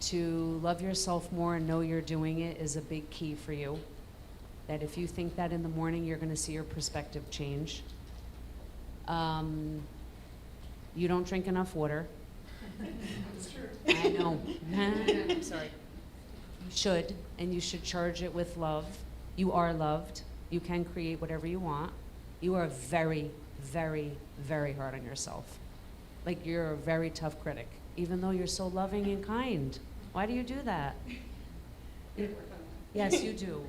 to love yourself more and know you're doing it is a big key for you. That if you think that in the morning, you're going to see your perspective change. You don't drink enough water. I know. I'm sorry. You should, and you should charge it with love. You are loved. You can create whatever you want. You are very, very, very hard on yourself. Like, you're a very tough critic, even though you're so loving and kind. Why do you do that? Yes, you do.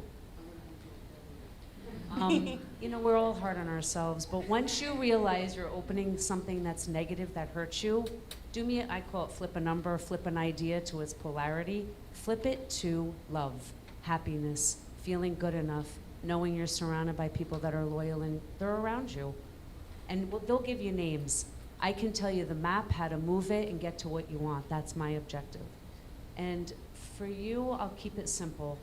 You know, we're all hard on ourselves, but once you realize you're opening something that's negative that hurts you, I call it flip a number, flip an idea to its polarity. Flip it to love, happiness, feeling good enough, knowing you're surrounded by people that are loyal and they're around you. And they'll give you names. I can tell you the map, how to move it and get to what you want. That's my objective. And for you, I'll keep it simple.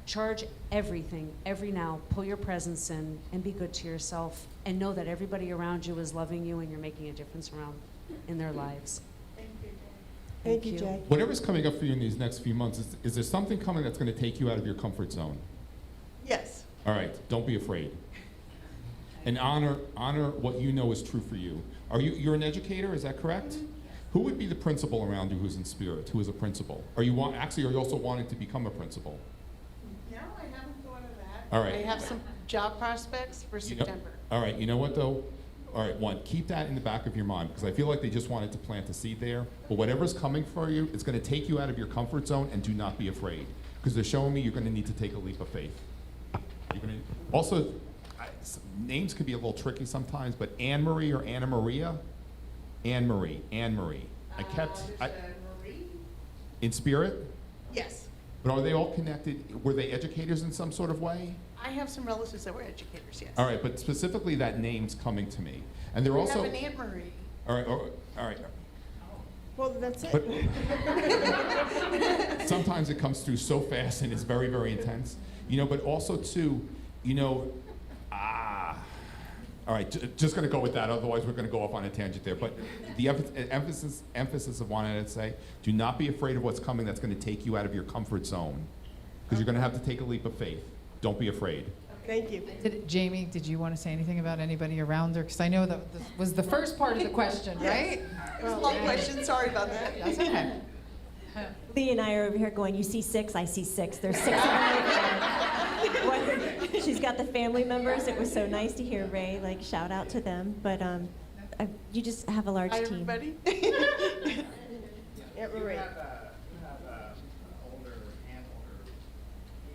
Charge everything, every now, pull your presence in and be good to yourself and know that everybody around you is loving you and you're making a difference around in their lives.
Thank you, Jay.
Whatever's coming up for you in these next few months, is there something coming that's going to take you out of your comfort zone?
Yes.
All right, don't be afraid. And honor what you know is true for you. You're an educator, is that correct? Who would be the principal around you who's in spirit, who is a principal? Are you also wanting to become a principal?
No, I haven't thought of that.
All right.
I have some job prospects for September.
All right, you know what though? All right, one, keep that in the back of your mind, because I feel like they just wanted to plant a seed there. But whatever's coming for you, it's going to take you out of your comfort zone, and do not be afraid, because they're showing me you're going to need to take a leap of faith. Also, names could be a little tricky sometimes, but Anne Marie or Anna Maria? Anne Marie.
Marie?
In spirit?
Yes.
But are they all connected? Were they educators in some sort of way?
I have some relatives that were educators, yes.
All right, but specifically that name's coming to me. And they're
We
also...
have an Aunt Marie.
All right, all right.
Well, that's it.
But sometimes it comes through so fast and it's very, very intense. You know, but also too, you know, all right, just going to go with that. Otherwise, we're going to go off on a tangent there. But the emphasis of wanting to say, do not be afraid of what's coming that's going to take you out of your comfort zone. Because you're going to have to take a leap of faith. Don't be afraid.
Thank you.
Jamie, did you want to say anything about anybody around her? Because I know that this was the first part of the question, right?
It was a long question, sorry about that.
That's okay.
Lee and I are over here going, you see 6, I see 6. There's 6 of them over there. She's got the family members. It was so nice to hear Ray shout out to them. But you just have a large
Hi,
team.
everybody.
Aunt Marie.
You have an older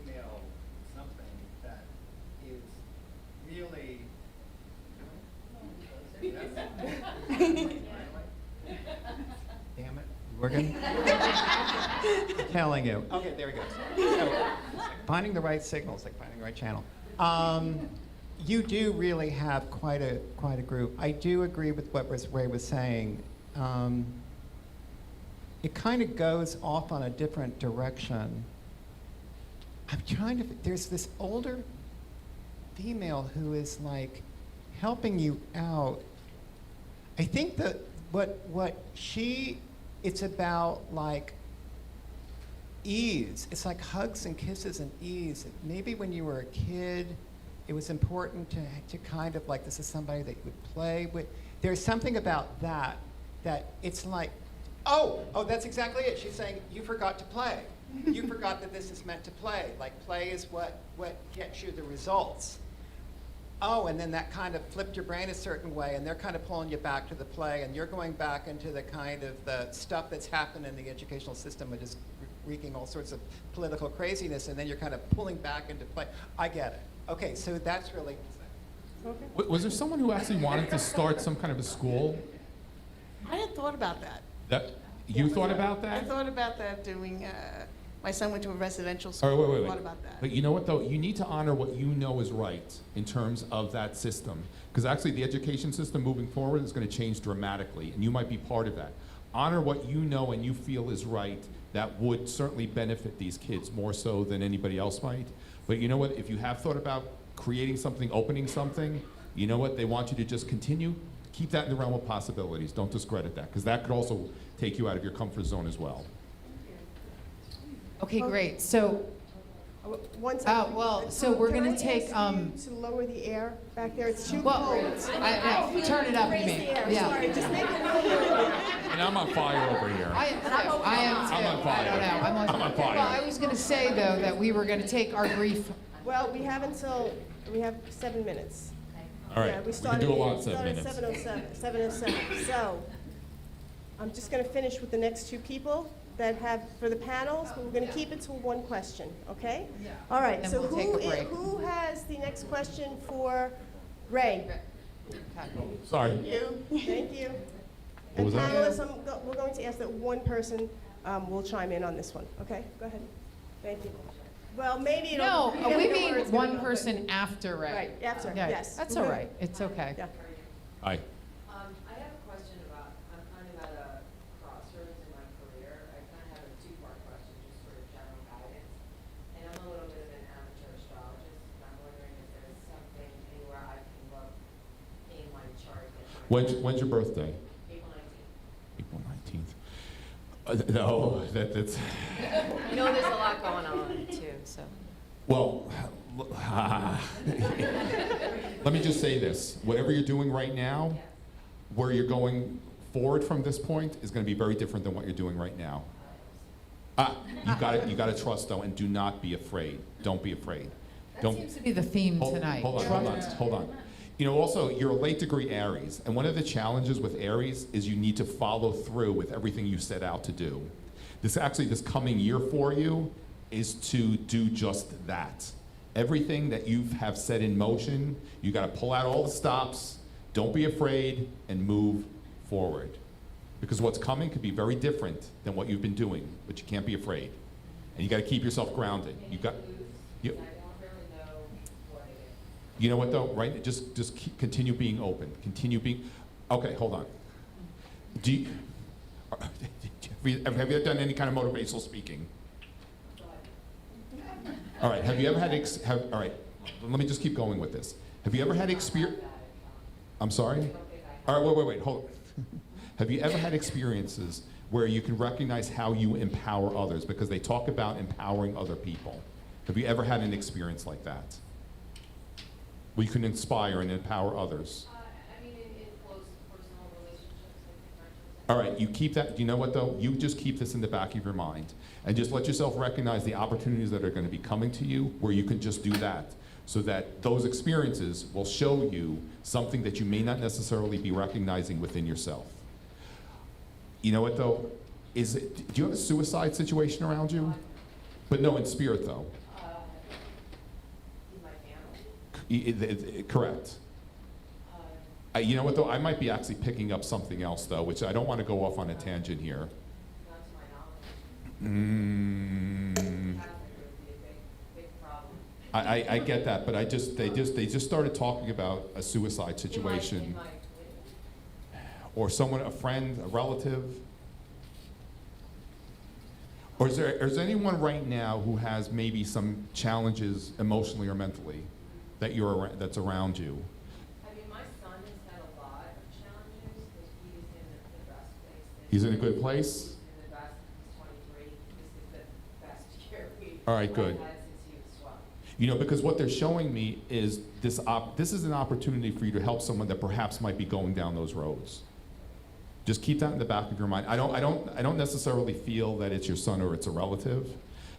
female something that is really.
Damn it. Working? I'm telling you. Okay, there we go. So, finding the right signals, like finding the right channel. You do really have quite a group. I do agree with what Ray was saying. It kind of goes off on a different direction. I'm trying to. There's this older female who is helping you out. I think that it's about ease. It's like hugs and kisses and ease. Maybe when you were a kid, it was important to kind of this is somebody that you would play with. There's something about that it's like, oh, that's exactly it. She's saying, you forgot to play. You forgot that this is meant to play. Play is what gets you the results. Oh, and then that kind of flipped your brain a certain way, and they're kind of pulling you back to the play, and you're going back into the kind of the stuff that's happened in the educational system, which is wreaking all sorts of political craziness, and then you're kind of pulling back into play. I get it. Okay, so that's really,
Was there someone who actually wanted to start some kind of a school?
I had thought about that.
That you thought about
I
that?
thought about that doing, my son went to a residential
All
school.
right, wait.
Thought about that.
But you know what though? You need to honor what you know is right in terms of that system. Because actually the education system moving forward is going to change dramatically, and you might be part of that. Honor what you know and you feel is right that would certainly benefit these kids more so than anybody else might. But you know what? If you have thought about creating something, opening something, you know what? They want you to just continue. Keep that in the realm of possibilities. Don't discredit that, because that could also take you out of your comfort zone as well.
Okay, great. So,
One second.
well, so we're
Can I
gonna take,
ask you to lower the air back there? It's too
well,
cold.
turn it up, you
Raise
mean?
the air.
Yeah.
Sorry, just make it a little bit.
And I'm on fire over here.
I am too. I am too.
I'm on fire.
I don't know.
I'm on fire.
Well, I was gonna say though that we were gonna take our brief.
Well, we have 7 minutes.
All right,
Yeah,
we can do a lot in 7 minutes.
7:07. So, I'm just gonna finish with the next two people that have, for the panels, but we're gonna keep it to one question, okay? All right,
Then
so
we'll take a break.
who has the next question for Ray?
Sorry.
You, thank you.
What was
And
that?
panelists, we're going to ask that one person will chime in on this one, okay? Go ahead. Thank you. Well, maybe it'll.
No,
you never
we
know where
mean
it's gonna
one
go,
person after Ray.
Right, after,
Yeah,
yes.
That's all right. It's okay.
Yeah.
Hi.
I have a question about, I'm kind of at a crossroads in my career. I kind of have a two-part question, just sort of general guidance. And I'm a little bit of an amateur astrologist, and I'm wondering if there's something anywhere I can look in my chart.
When's your birthday?
April 19th.
April 19th. No, that's.
You know, there's a lot going on too, so.
Well, let me just say this. Whatever you're doing right now, where you're going forward from this point is going to be very different than what you're doing right now. You got to trust though, and do not be afraid. Don't be afraid.
That seems to be the theme tonight.
Hold on. You know, also, you're a late degree Aries, and one of the challenges with Aries is you need to follow through with everything you set out to do. This coming year for you is to do just that. Everything that you have set in motion, you got to pull out all the stops, don't be afraid, and move forward. Because what's coming could be very different than what you've been doing, but you can't be afraid. And you got to keep yourself grounded. You know what though, right? Just continue being open. Continue being. Okay, hold on. Have you done any kind of motivational speaking? All right. Have you ever had? All right. Let me just keep going with this. Have you ever had experience? I'm sorry. All right. Wait. Hold on. Have you ever had experiences where you can recognize how you empower others? Because they talk about empowering other people. Have you ever had an experience like that? Where you can inspire and empower others.
I mean, in close personal relationships with friendships.
All right, you keep that, you know what though? You just keep this in the back of your mind. And just let yourself recognize the opportunities that are going to be coming to you where you can just do that. So that those experiences will show you something that you may not necessarily be recognizing within yourself. You know what though? Do you have a suicide situation around you? But no, in spirit though. Correct. You know what though? I might be actually picking up something else though, which I don't want to go off on a tangent here. I get that, but they just started talking about a suicide situation, or someone, a friend, a relative. Or is there anyone right now who has maybe some challenges emotionally or mentally that's around you?
I mean, my son has had a lot of challenges, but he's in the best place.
He's in a good place?
He's in the best. He's 23. This is the best year we've
All right, good.
had since he was 12.
You know, because what they're showing me is this is an opportunity for you to help someone that perhaps might be going down those roads. Just keep that in the back of your mind. I don't necessarily feel that it's your son or it's a relative.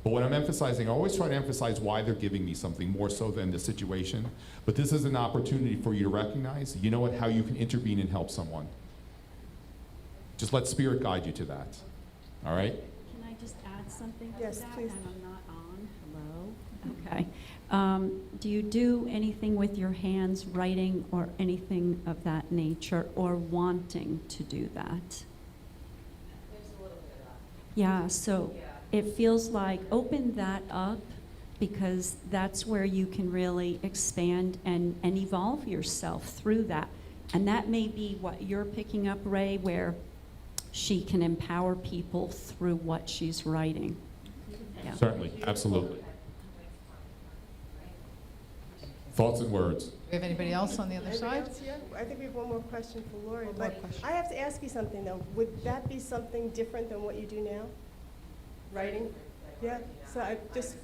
But what I'm emphasizing, I always try to emphasize why they're giving me something more so than the situation. But this is an opportunity for you to recognize, you know what, how you can intervene and help someone. Just let spirit guide you to that. All right?
Can I just add something to
Yes,
that?
please.
And I'm not on. Hello? Okay. Do you do anything with your hands, writing or anything of that nature, or wanting to do that?
There's a little bit of that.
Yeah, so
Yeah.
it feels like open that up, because that's where you can really expand and evolve yourself through that. And that may be what you're picking up, Ray, where she can empower people through what she's writing. Yeah.
Certainly, absolutely. Thoughts and words.
Do we have anybody else on the other
Anybody
side?
else here? I think we have one more question for Lori,
One more
but
question.
I have to ask you something though. Would that be something different than what you do now? Writing? Yeah, so I just,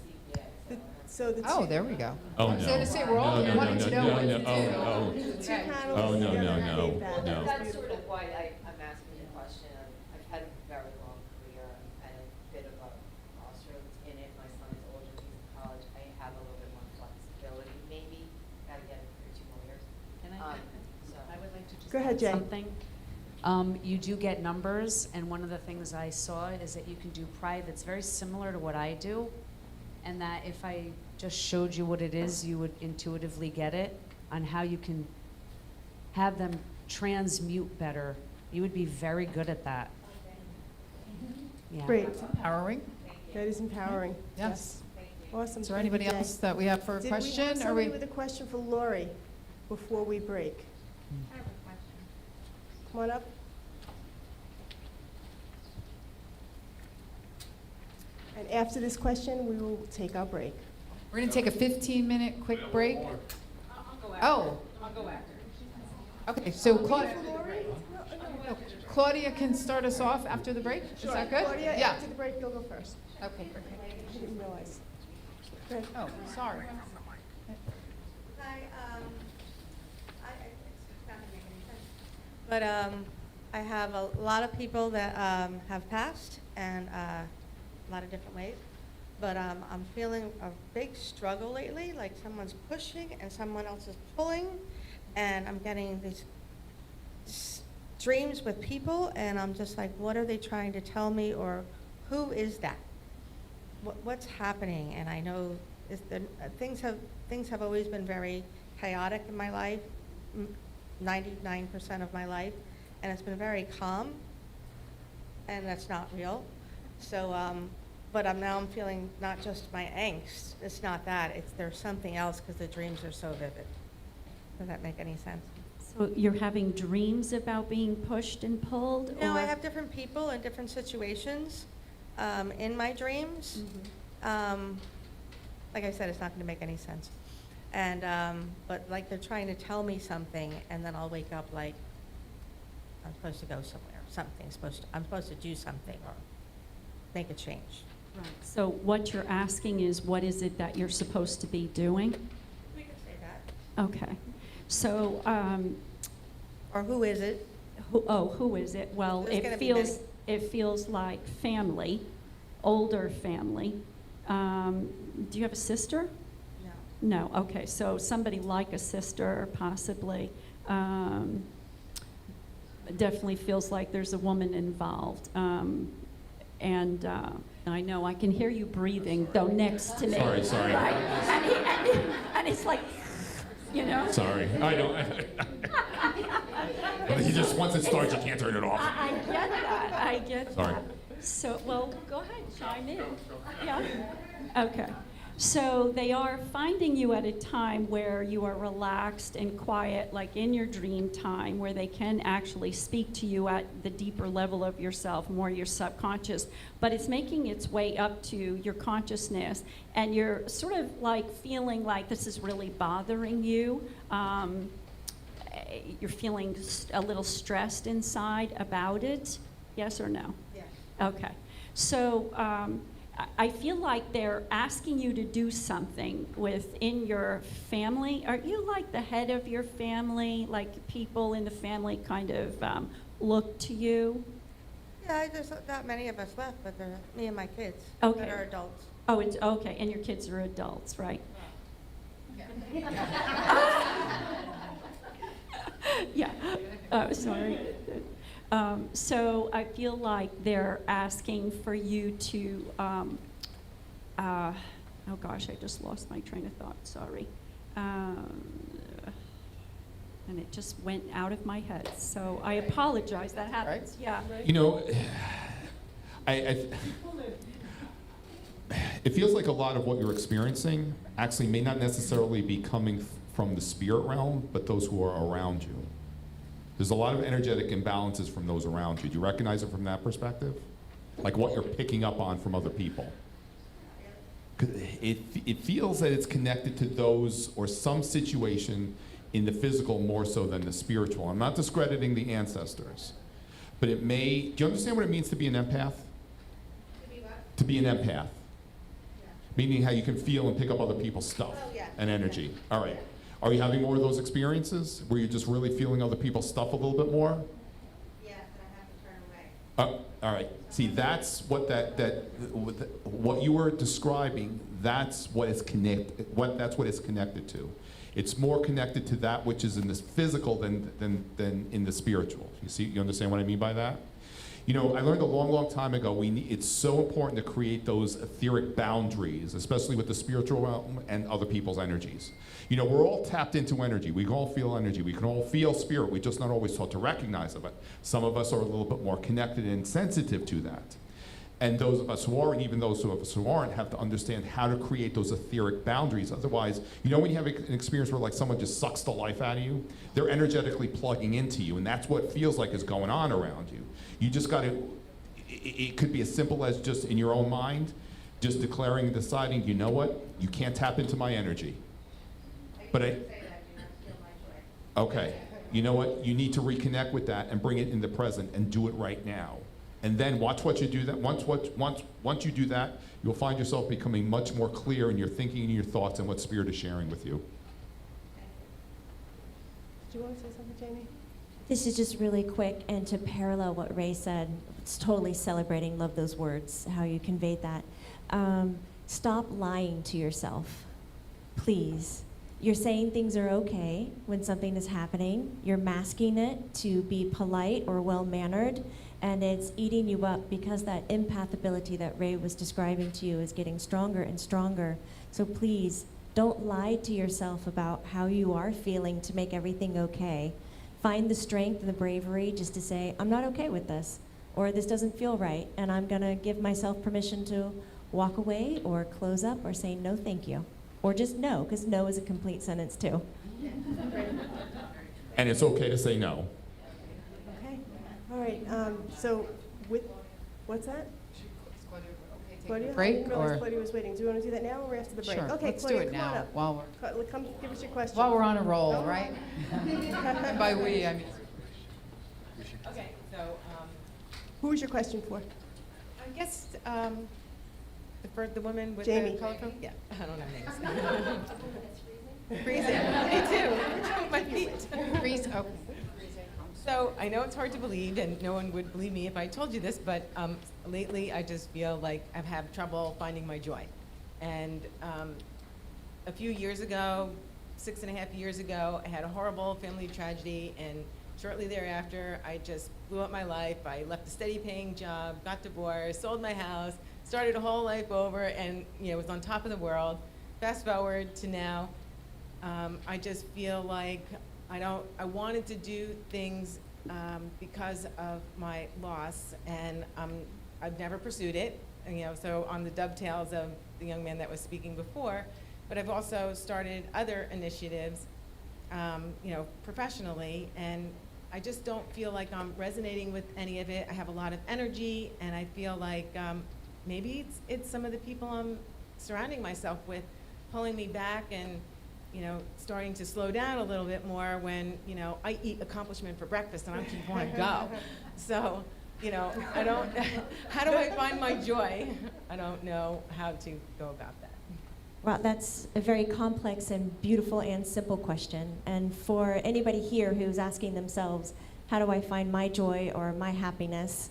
so the two.
Oh, there we go.
Oh,
I was
no.
going to say, we're all
No, no,
wanting
no,
to know
no,
what
no,
you do.
oh,
The two
Okay.
panels
Oh, no,
together
no,
create that.
no.
That's
That's sort
beautiful.
of why I'm asking the question. I've had a very long career and a bit of a crossroads in it. My son's older, he's in college. I have a little bit more flexibility, maybe. Gotta get it for 2 more years.
Can
So
I would like to just
Go ahead,
add
Jay.
something. You do get numbers, and one of the things I saw is that you can do privates very similar to what I do, and that if I just showed you what it is, you would intuitively get it on how you can have them transmute better. You would be very good at that. Yeah.
Great.
Empowering.
That is empowering.
Yes.
Awesome.
Is there
Thank you,
anybody
Jay.
else that we have for a
Did
question?
we have
Are
somebody
we?
with a question for Lori before we break?
I have a question.
Come on up. And after this question, we will take our break.
We're going to take a 15-minute quick break.
I'll go after.
Oh,
I'll go after.
okay. So Claudia can start us off after the break. Is that good?
Claudia,
Yeah.
after the break, you'll go first.
Okay.
I didn't realize. Go ahead.
Oh, sorry.
Hi, it's not gonna make any sense. But I have a lot of people that have passed, and a lot of different ways. But I'm feeling a big struggle lately, like someone's pushing and someone else is pulling, and I'm getting these dreams with people, and I'm just like, what are they trying to tell me, or who is that? What's happening? And I know things have always been very chaotic in my life, 99% of my life, and it's been very calm, and that's not real. So, but I'm feeling not just my angst. It's not that. There's something else, because the dreams are so vivid. Does that make any sense?
So you're having dreams about being pushed and pulled?
No,
or?
I have different people in different situations in my dreams. Like I said, it's not going to make any sense. And but like they're trying to tell me something, and then I'll wake up like I'm supposed to go somewhere. I'm supposed to do something or make a change.
Right. So what you're asking is, what is it that you're supposed to be doing?
We could say that.
Okay. So.
Or who is it?
Who is it? Well,
There's gonna
it
be
feels like family, older family. Do you have a sister?
No.
No. Okay. So somebody like a sister, possibly. Definitely feels like there's a woman involved. And I know I can hear you breathing, though, next to me.
Sorry.
Right? And it's like, you know?
Sorry. I don't. He just, once it starts, you can't turn it off.
I get that. I get
Sorry.
that. So, well, go ahead, chime in. Yeah. Okay. So they are finding you at a time where you are relaxed and quiet, like in your dream time, where they can actually speak to you at the deeper level of yourself, more your subconscious. But it's making its way up to your consciousness, and you're sort of like feeling like this is really bothering you. You're feeling a little stressed inside about it. Yes or no?
Yes.
Okay. So I feel like they're asking you to do something within your family. Are you like the head of your family? Like people in the family kind of look to you?
Yeah, there's not many of us left, but they're me and my kids
Okay.
that are adults.
Oh, it's okay. And your kids are adults, right? Yeah. Sorry. So I feel like they're asking for you to oh gosh, I just lost my train of thought, sorry. And it just went out of my head, so I apologize, that happens, yeah.
You know, it feels like a lot of what you're experiencing actually may not necessarily be coming from the spirit realm, but those who are around you. There's a lot of energetic imbalances from those around you. Do you recognize it from that perspective? Like what you're picking up on from other people? 'Cause it feels that it's connected to those or some situation in the physical more so than the spiritual. I'm not discrediting the ancestors, but it may, do you understand what it means to be an empath? To be an empath. Meaning how you can feel and pick up other people's stuff and energy. All right. Are you having more of those experiences where you're just really feeling other people's stuff a little bit more?
Yes, and I have to turn away.
All right. See, that's what what you were describing. That's what it's that's what it's connected to. It's more connected to that which is in the physical than in the spiritual. You understand what I mean by that? You know, I learned a long, long time ago, it's so important to create those etheric boundaries, especially with the spiritual realm and other people's energies. You know, we're all tapped into energy. We can all feel energy. We can all feel spirit. We're just not always taught to recognize it. Some of us are a little bit more connected and sensitive to that. And those of us who are, and even those of us who aren't, have to understand how to create those etheric boundaries. Otherwise, you know when you have an experience where like someone just sucks the life out of you, they're energetically plugging into you, and that's what it feels like is going on around you. You just got to, it could be as simple as just in your own mind, just declaring and deciding, you know what, you can't tap into my energy. Okay, you know what, you need to reconnect with that and bring it in the present and do it right now. And then watch what you do that. Once you do that, you'll find yourself becoming much more clear in your thinking and your thoughts and what Spirit is sharing with you.
Do you want to say something, Jamie?
This is just really quick, and to parallel what Ray said, it's totally celebrating, love those words, how you conveyed that. Stop lying to yourself, please. You're saying things are okay when something is happening. You're masking it to be polite or well-mannered, and it's eating you up because that empath ability that Ray was describing to you is getting stronger and stronger. So please, don't lie to yourself about how you are feeling to make everything okay. Find the strength and the bravery just to say, I'm not okay with this, or this doesn't feel right, and I'm gonna give myself permission to walk away or close up or say no thank you. Or just no, because no is a complete sentence too.
And it's okay to say no.
Okay. All right. So with, what's that? Claudia?
Break,
I didn't realize
or-
Claudia was waiting. Do you want to do that now or after the break?
Sure,
Okay,
let's do
Claudia,
it
come on
now
up.
while
Come give us your question.
we're on a roll,
No?
right? And by we, I mean.
Okay, so,
Who was your question for?
I guess, the woman with
Jamie.
the colorful, yeah, I don't know names. Freezing, me too. What's wrong with my feet?
Freeze, oh.
So I know it's hard to believe, and no one would believe me if I told you this, but lately I just feel like I've had trouble finding my joy. And a few years ago, 6.5 years ago, I had a horrible family tragedy, and shortly thereafter, I just blew up my life. I left a steady paying job, got divorced, sold my house, started a whole life over, and was on top of the world. Fast forward to now, I just feel like I wanted to do things because of my loss, and I've never pursued it. So on the dovetails of the young man that was speaking before, but I've also started other initiatives, professionally, and I just don't feel like I'm resonating with any of it. I have a lot of energy, and I feel like maybe it's some of the people I'm surrounding myself with pulling me back and starting to slow down a little bit more when, I eat accomplishment for breakfast and I keep wanting to go. So, I don't, how do I find my joy? I don't know how to go about that.
Well, that's a very complex and beautiful and simple question. And for anybody here who's asking themselves, how do I find my joy or my happiness?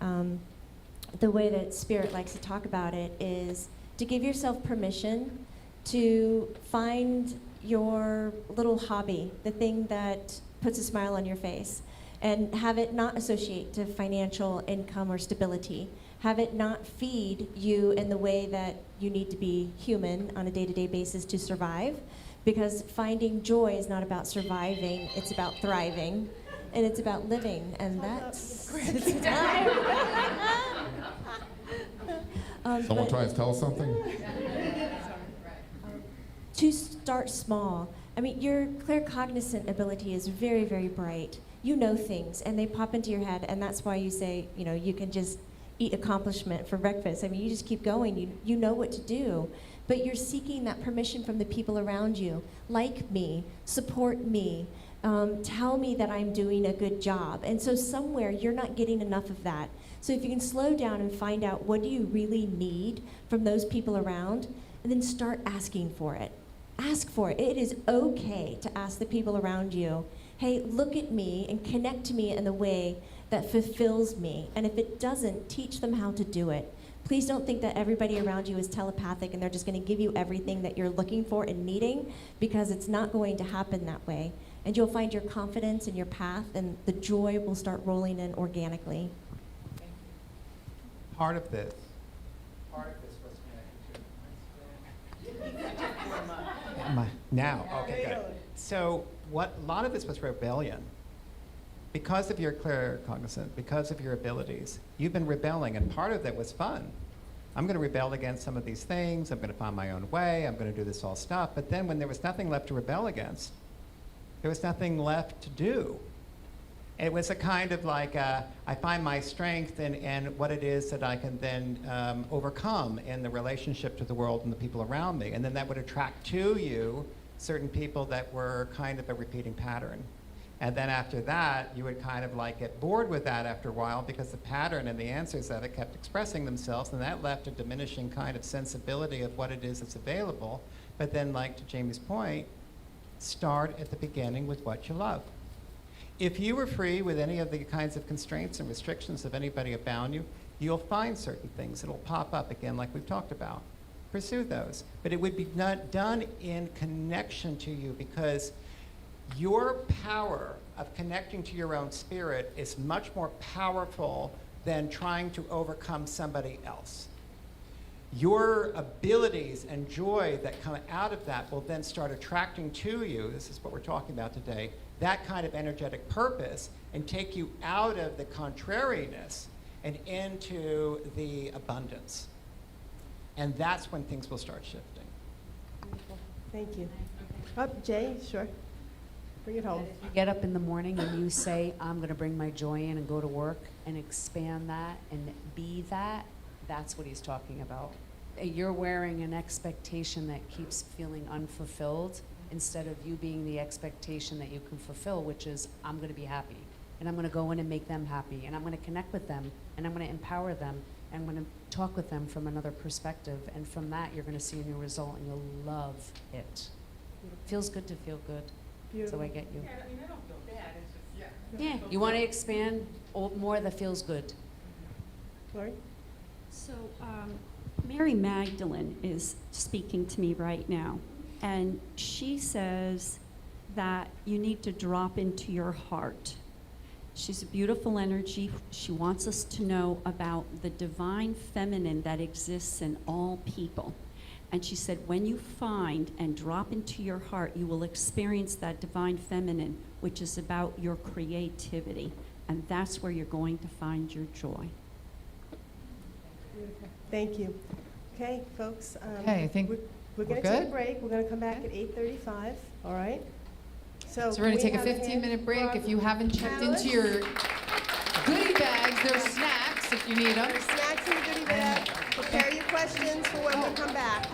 The way that Spirit likes to talk about it is to give yourself permission to find your little hobby, the thing that puts a smile on your face, and have it not associate to financial income or stability. Have it not feed you in the way that you need to be human on a day-to-day basis to survive. Because finding joy is not about surviving, it's about thriving, and it's about living, and that's it's time.
Someone
but
trying to tell us something?
to start small. I mean, your claircognizant ability is very, very bright. You know things, and they pop into your head, and that's why you say, you know, you can just eat accomplishment for breakfast. I mean, you just keep going. You know what to do. But you're seeking that permission from the people around you. Like me, support me, tell me that I'm doing a good job. And so somewhere you're not getting enough of that. So if you can slow down and find out what do you really need from those people around, and then start asking for it. Ask for it. It is okay to ask the people around you, hey, look at me and connect to me in a way that fulfills me. And if it doesn't, teach them how to do it. Please don't think that everybody around you is telepathic and they're just going to give you everything that you're looking for and needing, because it's not going to happen that way. And you'll find your confidence and your path, and the joy will start rolling in organically.
Part of this was now, okay, good. So a lot of this was rebellion. Because of your claircognizance, because of your abilities, you've been rebelling, and part of that was fun. I'm going to rebel against some of these things, I'm going to find my own way, I'm going to do this all stuff, but then when there was nothing left to rebel against, there was nothing left to do. It was a kind of like, I find my strength and what it is that I can then overcome in the relationship to the world and the people around me. And then that would attract to you certain people that were kind of a repeating pattern. And then after that, you would kind of like get bored with that after a while, because the pattern and the answers of it kept expressing themselves, and that left a diminishing kind of sensibility of what it is that's available. But then, like to Jamie's point, start at the beginning with what you love. If you were free with any of the kinds of constraints and restrictions of anybody around you, you'll find certain things that'll pop up again, like we've talked about. Pursue those. But it would be not done in connection to you, because your power of connecting to your own spirit is much more powerful than trying to overcome somebody else. Your abilities and joy that come out of that will then start attracting to you, this is what we're talking about today, that kind of energetic purpose, and take you out of the contrariness and into the abundance. And that's when things will start shifting.
Wonderful. Thank you. Jay, sure. Bring it home.
If you get up in the morning and you say, I'm going to bring my joy in and go to work and expand that and be that, that's what he's talking about. You're wearing an expectation that keeps feeling unfulfilled, instead of you being the expectation that you can fulfill, which is, I'm going to be happy, and I'm going to go in and make them happy, and I'm going to connect with them, and I'm going to empower them, and I'm going to talk with them from another perspective, and from that you're going to see a new result, and you'll love it. It feels good to feel good.
Beautiful.
So I get you.
Yeah, I mean, I don't feel bad, it's just,
Yeah, you want to expand more that feels good.
Lori?
So Mary Magdalene is speaking to me right now, and she says that you need to drop into your heart. She's a beautiful energy. She wants us to know about the divine feminine that exists in all people. And she said, when you find and drop into your heart, you will experience that divine feminine, which is about your creativity. And that's where you're going to find your joy.
Beautiful. Thank you. Okay, folks.
Okay, I think
we're going to
we're
take a
good.
break. We're going to come back at 8:35. All right? So
So we're going to
can
take a
we have
15-minute break.
from
If you haven't checked
panelists?
into your goodie bags, there's snacks if you need them.
There's snacks in the goodie bag. Prepare your questions for when we come back.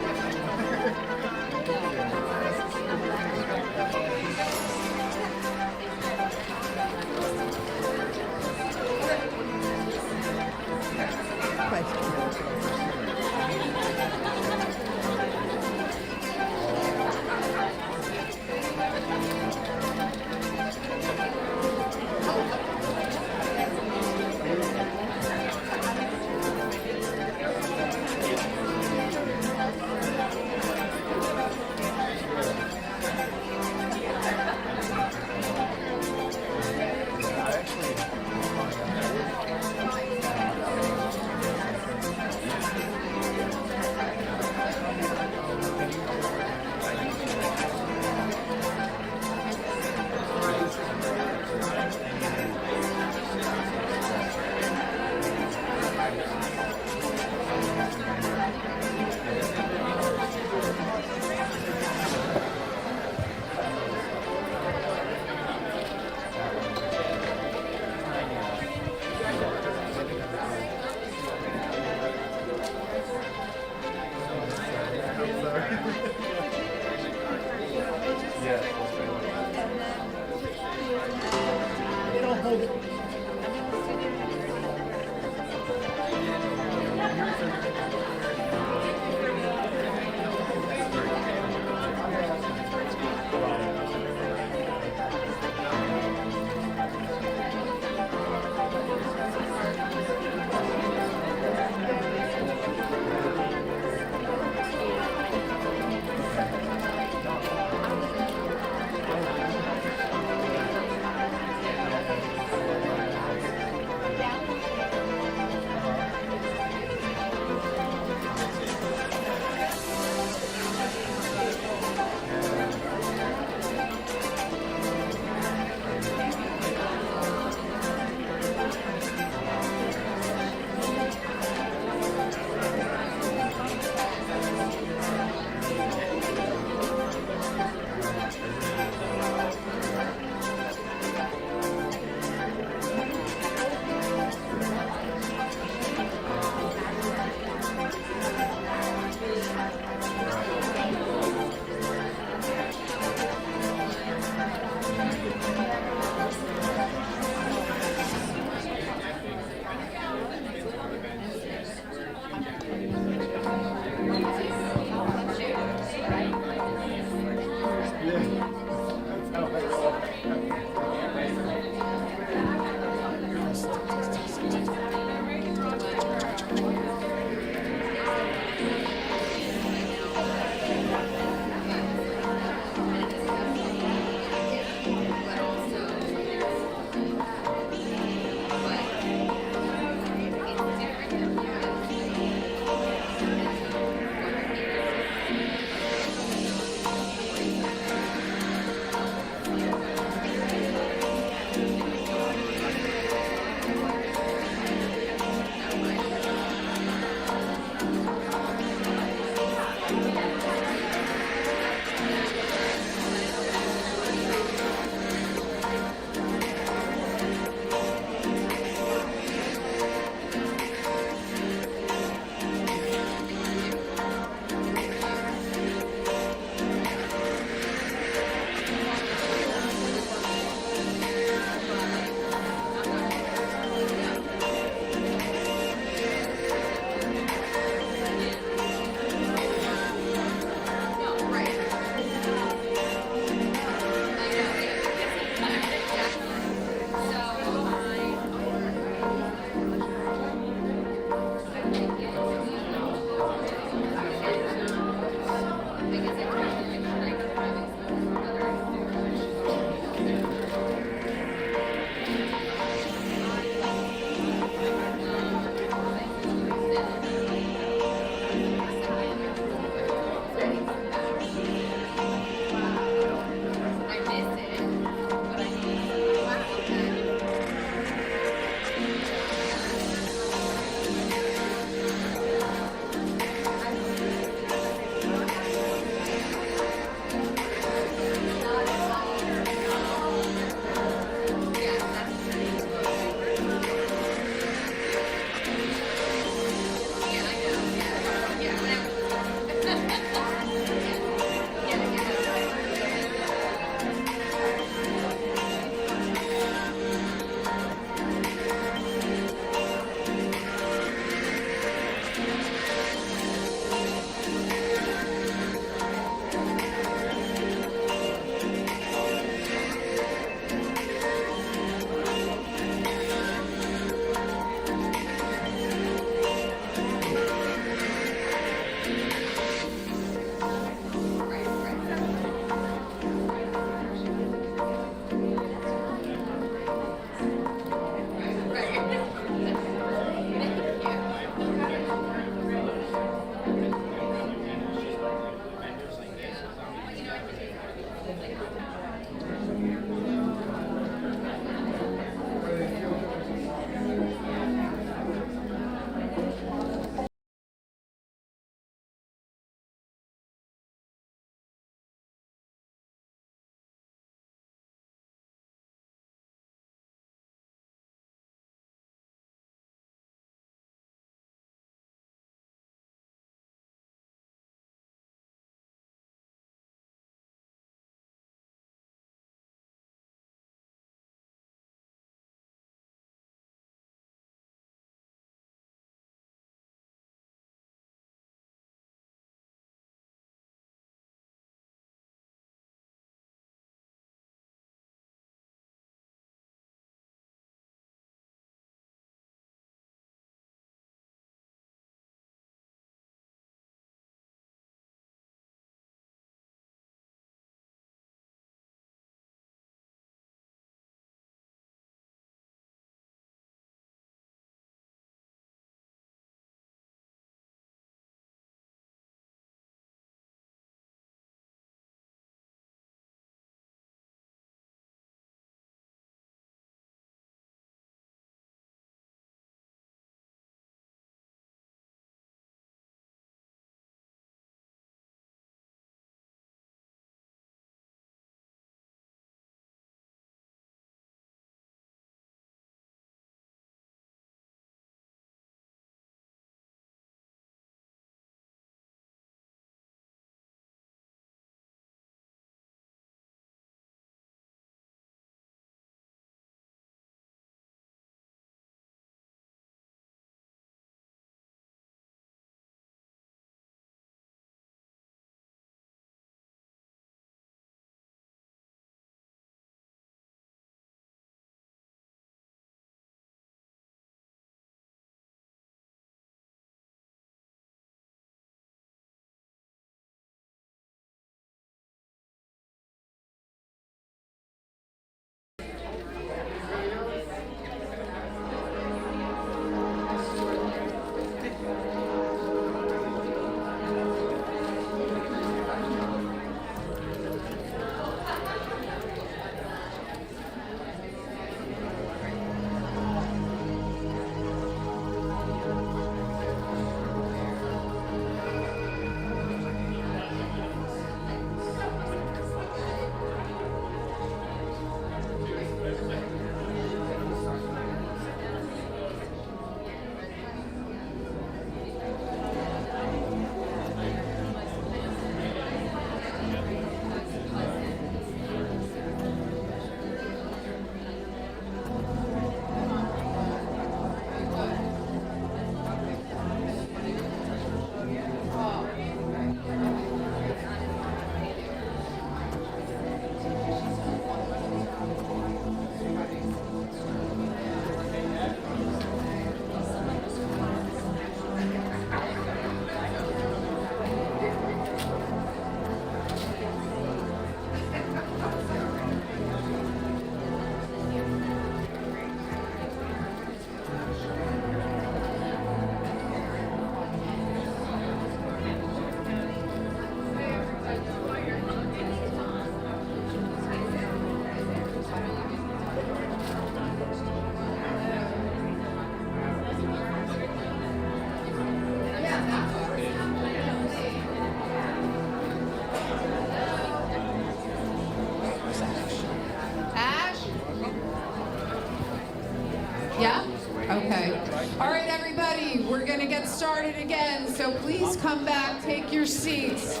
started again, so please come back, take your seats.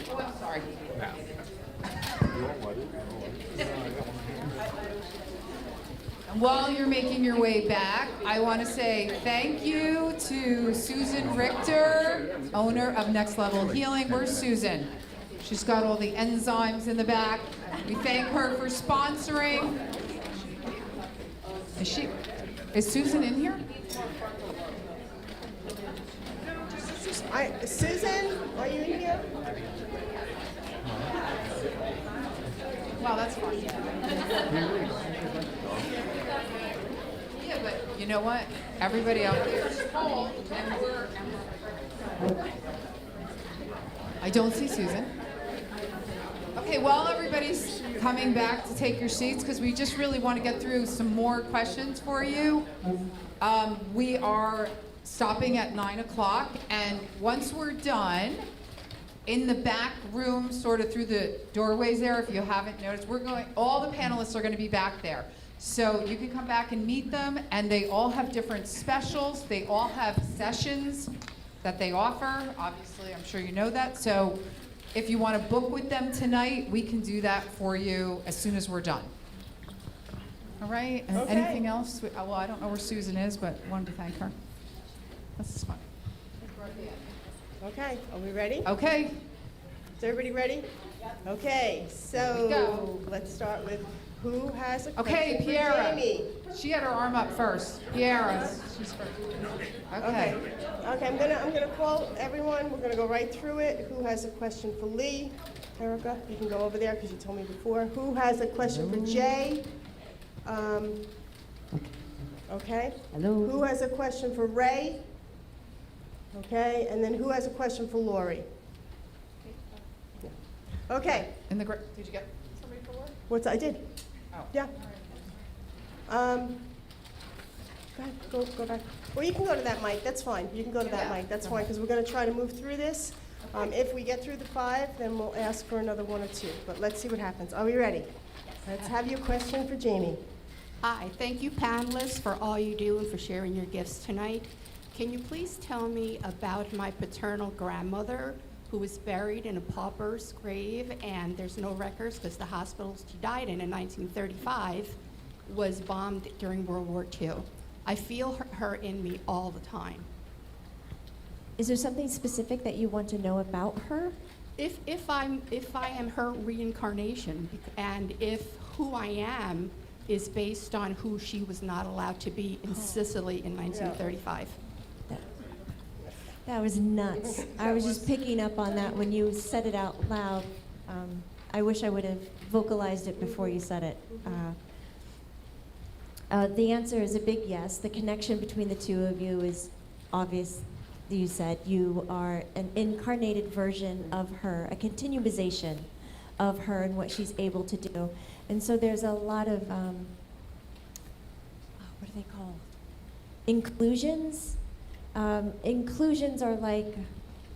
Oh, I'm sorry. And while you're making your way back, I want to say thank you to Susan Richter, owner of Next Level Healing. Where's Susan? She's got all the enzymes in the back. We thank her for sponsoring. Is Susan in here?
Susan, are you in here?
Wow, that's fun. Yeah, but you know what? Everybody out there is full, and we're... I don't see Susan. Okay, while everybody's coming back to take your seats, because we just really want to get through some more questions for you. We are stopping at 9 o'clock, and once we're done, in the back room, sort of through the doorways there, if you haven't noticed, all the panelists are going to be back there. So you can come back and meet them, and they all have different specials. They all have sessions that they offer. Obviously, I'm sure you know that. So if you want to book with them tonight, we can do that for you as soon as we're done. All right?
Okay.
Anything else? Well, I don't know where Susan is, but wanted to thank her. This is fun.
Okay, are we ready?
Okay.
Is everybody ready? Okay,
Here we
so
go.
let's start with who has a question
Okay,
for
Piera.
Jamie?
She had her arm up first. Piera. She's first. Okay.
Okay, I'm gonna call everyone. We're gonna go right through it. Who has a question for Lee? Erica, you can go over there because you told me before. Who has a question for Jay? Okay.
Hello.
Who has a question for Ray? Okay, and then who has a question for Lori? Okay.
In the did you get somebody for Lori?
What's I did?
Oh.
Yeah. Go ahead, go back. Well, you can go to that mic, that's fine. You can go to that mic, that's fine, because we're gonna try to move through this. If we get through the 5, then we'll ask for another 1 or 2, but let's see what happens. Are we ready? Let's have your question for Jamie.
Hi, thank you panelists for all you do and for sharing your gifts tonight. Can you please tell me about my paternal grandmother who was buried in a pauper's grave, and there's no records because the hospital she died in 1935 was bombed during World War II. I feel her in me all the time.
Is there something specific that you want to know about her?
If I am her reincarnation, and if who I am is based on who she was not allowed to be in Sicily in 1935.
That was nuts. I was just picking up on that when you said it out loud. I wish I would have vocalized it before you said it. The answer is a big yes. The connection between the two of you is obvious. You said you are an incarnated version of her, a continuization of her and what she's able to do. And so there's a lot of, what are they called? Inclusions. Inclusions are like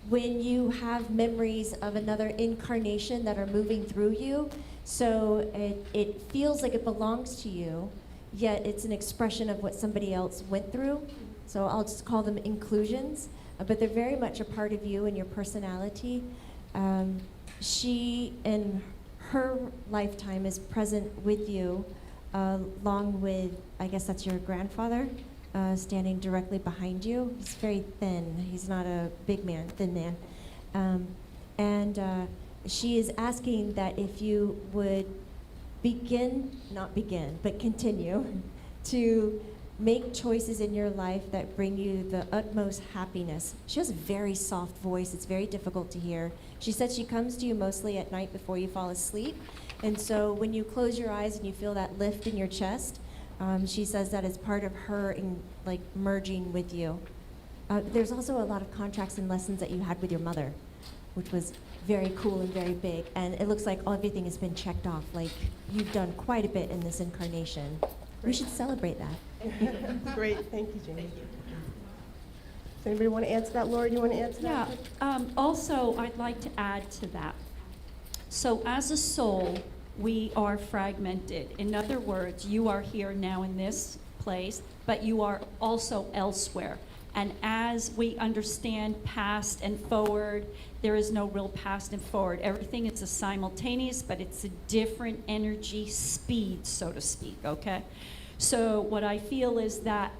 when you have memories of another incarnation that are moving through you. So it feels like it belongs to you, yet it's an expression of what somebody else went through. So I'll just call them inclusions, but they're very much a part of you and your personality. She, in her lifetime, is present with you, along with, I guess that's your grandfather, standing directly behind you. He's very thin. He's not a big man, thin man. She is asking that if you would but continue to make choices in your life that bring you the utmost happiness. She has a very soft voice. It's very difficult to hear. She said she comes to you mostly at night before you fall asleep. And so when you close your eyes and you feel that lift in your chest, she says that is part of her merging with you. There's also a lot of contracts and lessons that you had with your mother, which was very cool and very big. And it looks like everything has been checked off. Like you've done quite a bit in this incarnation. We should celebrate that.
Great, thank you, Jamie. Does anybody want to answer that? Laura, do you want to answer that?
Yeah, also I'd like to add to that. So as a soul, we are fragmented. In other words, you are here now in this place, but you are also elsewhere. And as we understand past and forward, there is no real past and forward. Everything is a simultaneous, but it's a different energy speed, so to speak, okay? So what I feel is that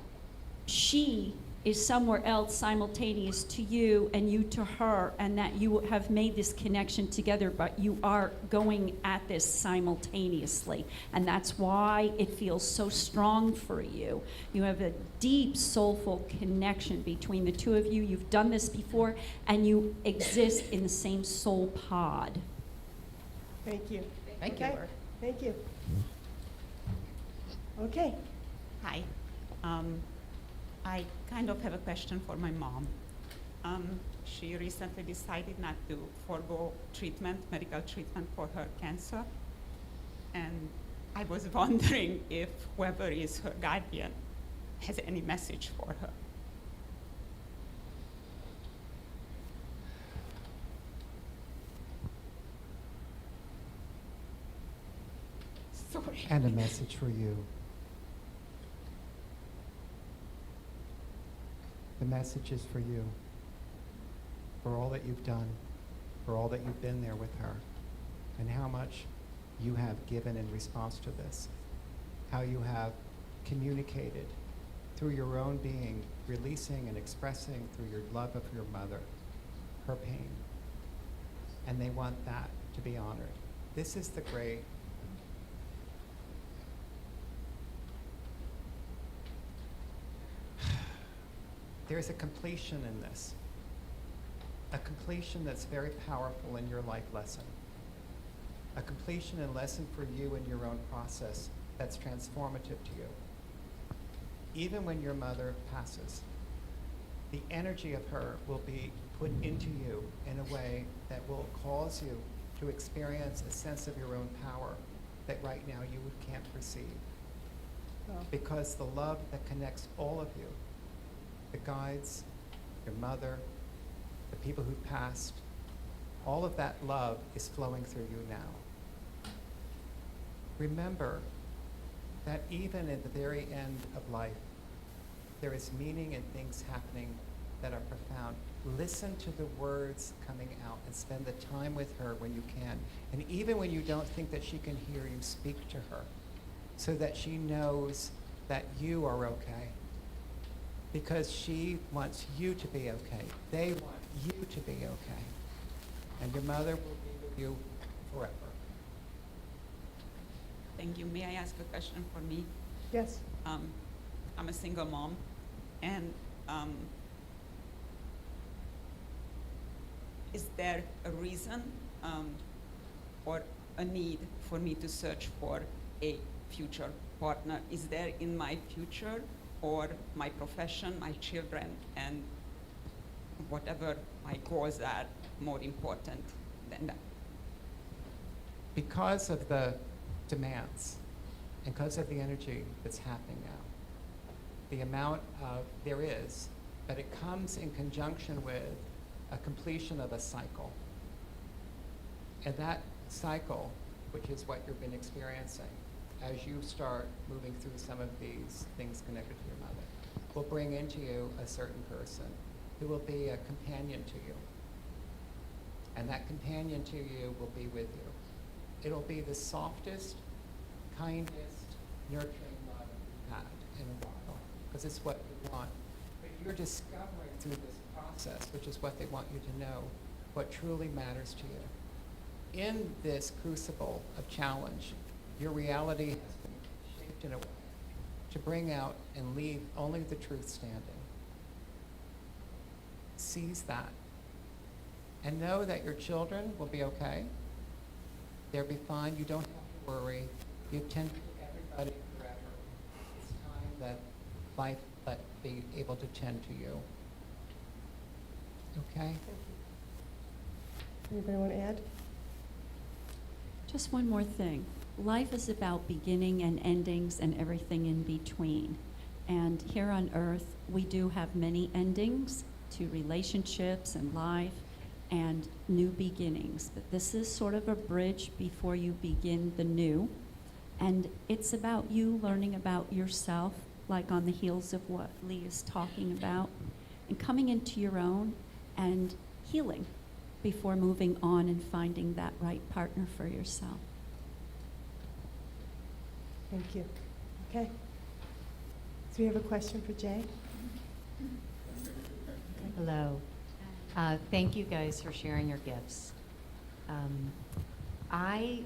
she is somewhere else simultaneous to you and you to her, and that you have made this connection together, but you are going at this simultaneously. And that's why it feels so strong for you. You have a deep, soulful connection between the two of you. You've done this before, and you exist in the same soul pod.
Thank you.
Thank you,
Okay,
Laura.
thank you. Okay.
Hi. I kind of have a question for my mom. She recently decided not to forego treatment, medical treatment for her cancer. And I was wondering if whoever is her guardian has any message for her. Sorry.
And a message for you. The message is for you, for all that you've done, for all that you've been there with her, and how much you have given in response to this, how you have communicated through your own being, releasing and expressing through your love of your mother, her pain. And they want that to be honored. This is the great there's a completion in this, a completion that's very powerful in your life lesson, a completion and lesson for you in your own process that's transformative to you. Even when your mother passes, the energy of her will be put into you in a way that will cause you to experience a sense of your own power that right now you can't perceive. Because the love that connects all of you, the guides, your mother, the people who passed, all of that love is flowing through you now. Remember that even at the very end of life, there is meaning and things happening that are profound. Listen to the words coming out and spend the time with her when you can. And even when you don't think that she can hear you, speak to her so that she knows that you are okay. Because she wants you to be okay. They want you to be okay. And your mother will be with you forever.
Thank you. May I ask a question for me?
Yes.
I'm a single mom, and is there a reason or a need for me to search for a future partner? Is there in my future or my profession, my children, and whatever my goals are more important than that?
Because of the demands and because of the energy that's happening now, the amount of there is, but it comes in conjunction with a completion of a cycle. And that cycle, which is what you've been experiencing, as you start moving through some of these things connected to your mother, will bring into you a certain person who will be a companion to you. And that companion to you will be with you. It'll be the softest, kindest, nurturing love you've had in a while, because it's what you want. But you're discovering through this process, which is what they want you to know, what truly matters to you. In this crucible of challenge, your reality has been shaped in a way to bring out and leave only the truth standing. Seize that. And know that your children will be okay. They'll be fine. You don't have to worry. You tend to everybody forever. It's time that life let be able to tend to you. Okay?
Anybody want to add?
Just one more thing. Life is about beginning and endings and everything in between. And here on earth, we do have many endings to relationships and life and new beginnings. But this is sort of a bridge before you begin the new. And it's about you learning about yourself, like on the heels of what Lee is talking about. and coming into your own and healing before moving on and finding that right partner for yourself.
Thank you. Okay. So we have a question for Jay.
Hello. Thank you guys for sharing your gifts. I,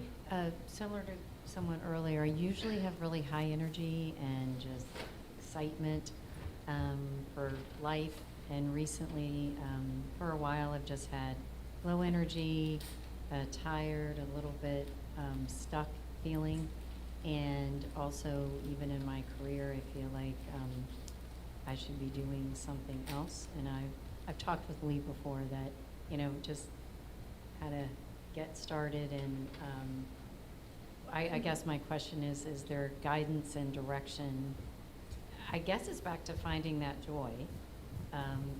similar to someone earlier, I usually have really high energy and just excitement for life. And recently, for a while, I've just had low energy, tired, a little bit stuck feeling. And also, even in my career, I feel like I should be doing something else. And I've talked with Lee before that, you know, just how to get started. And I guess my question is there guidance and direction? I guess it's back to finding that joy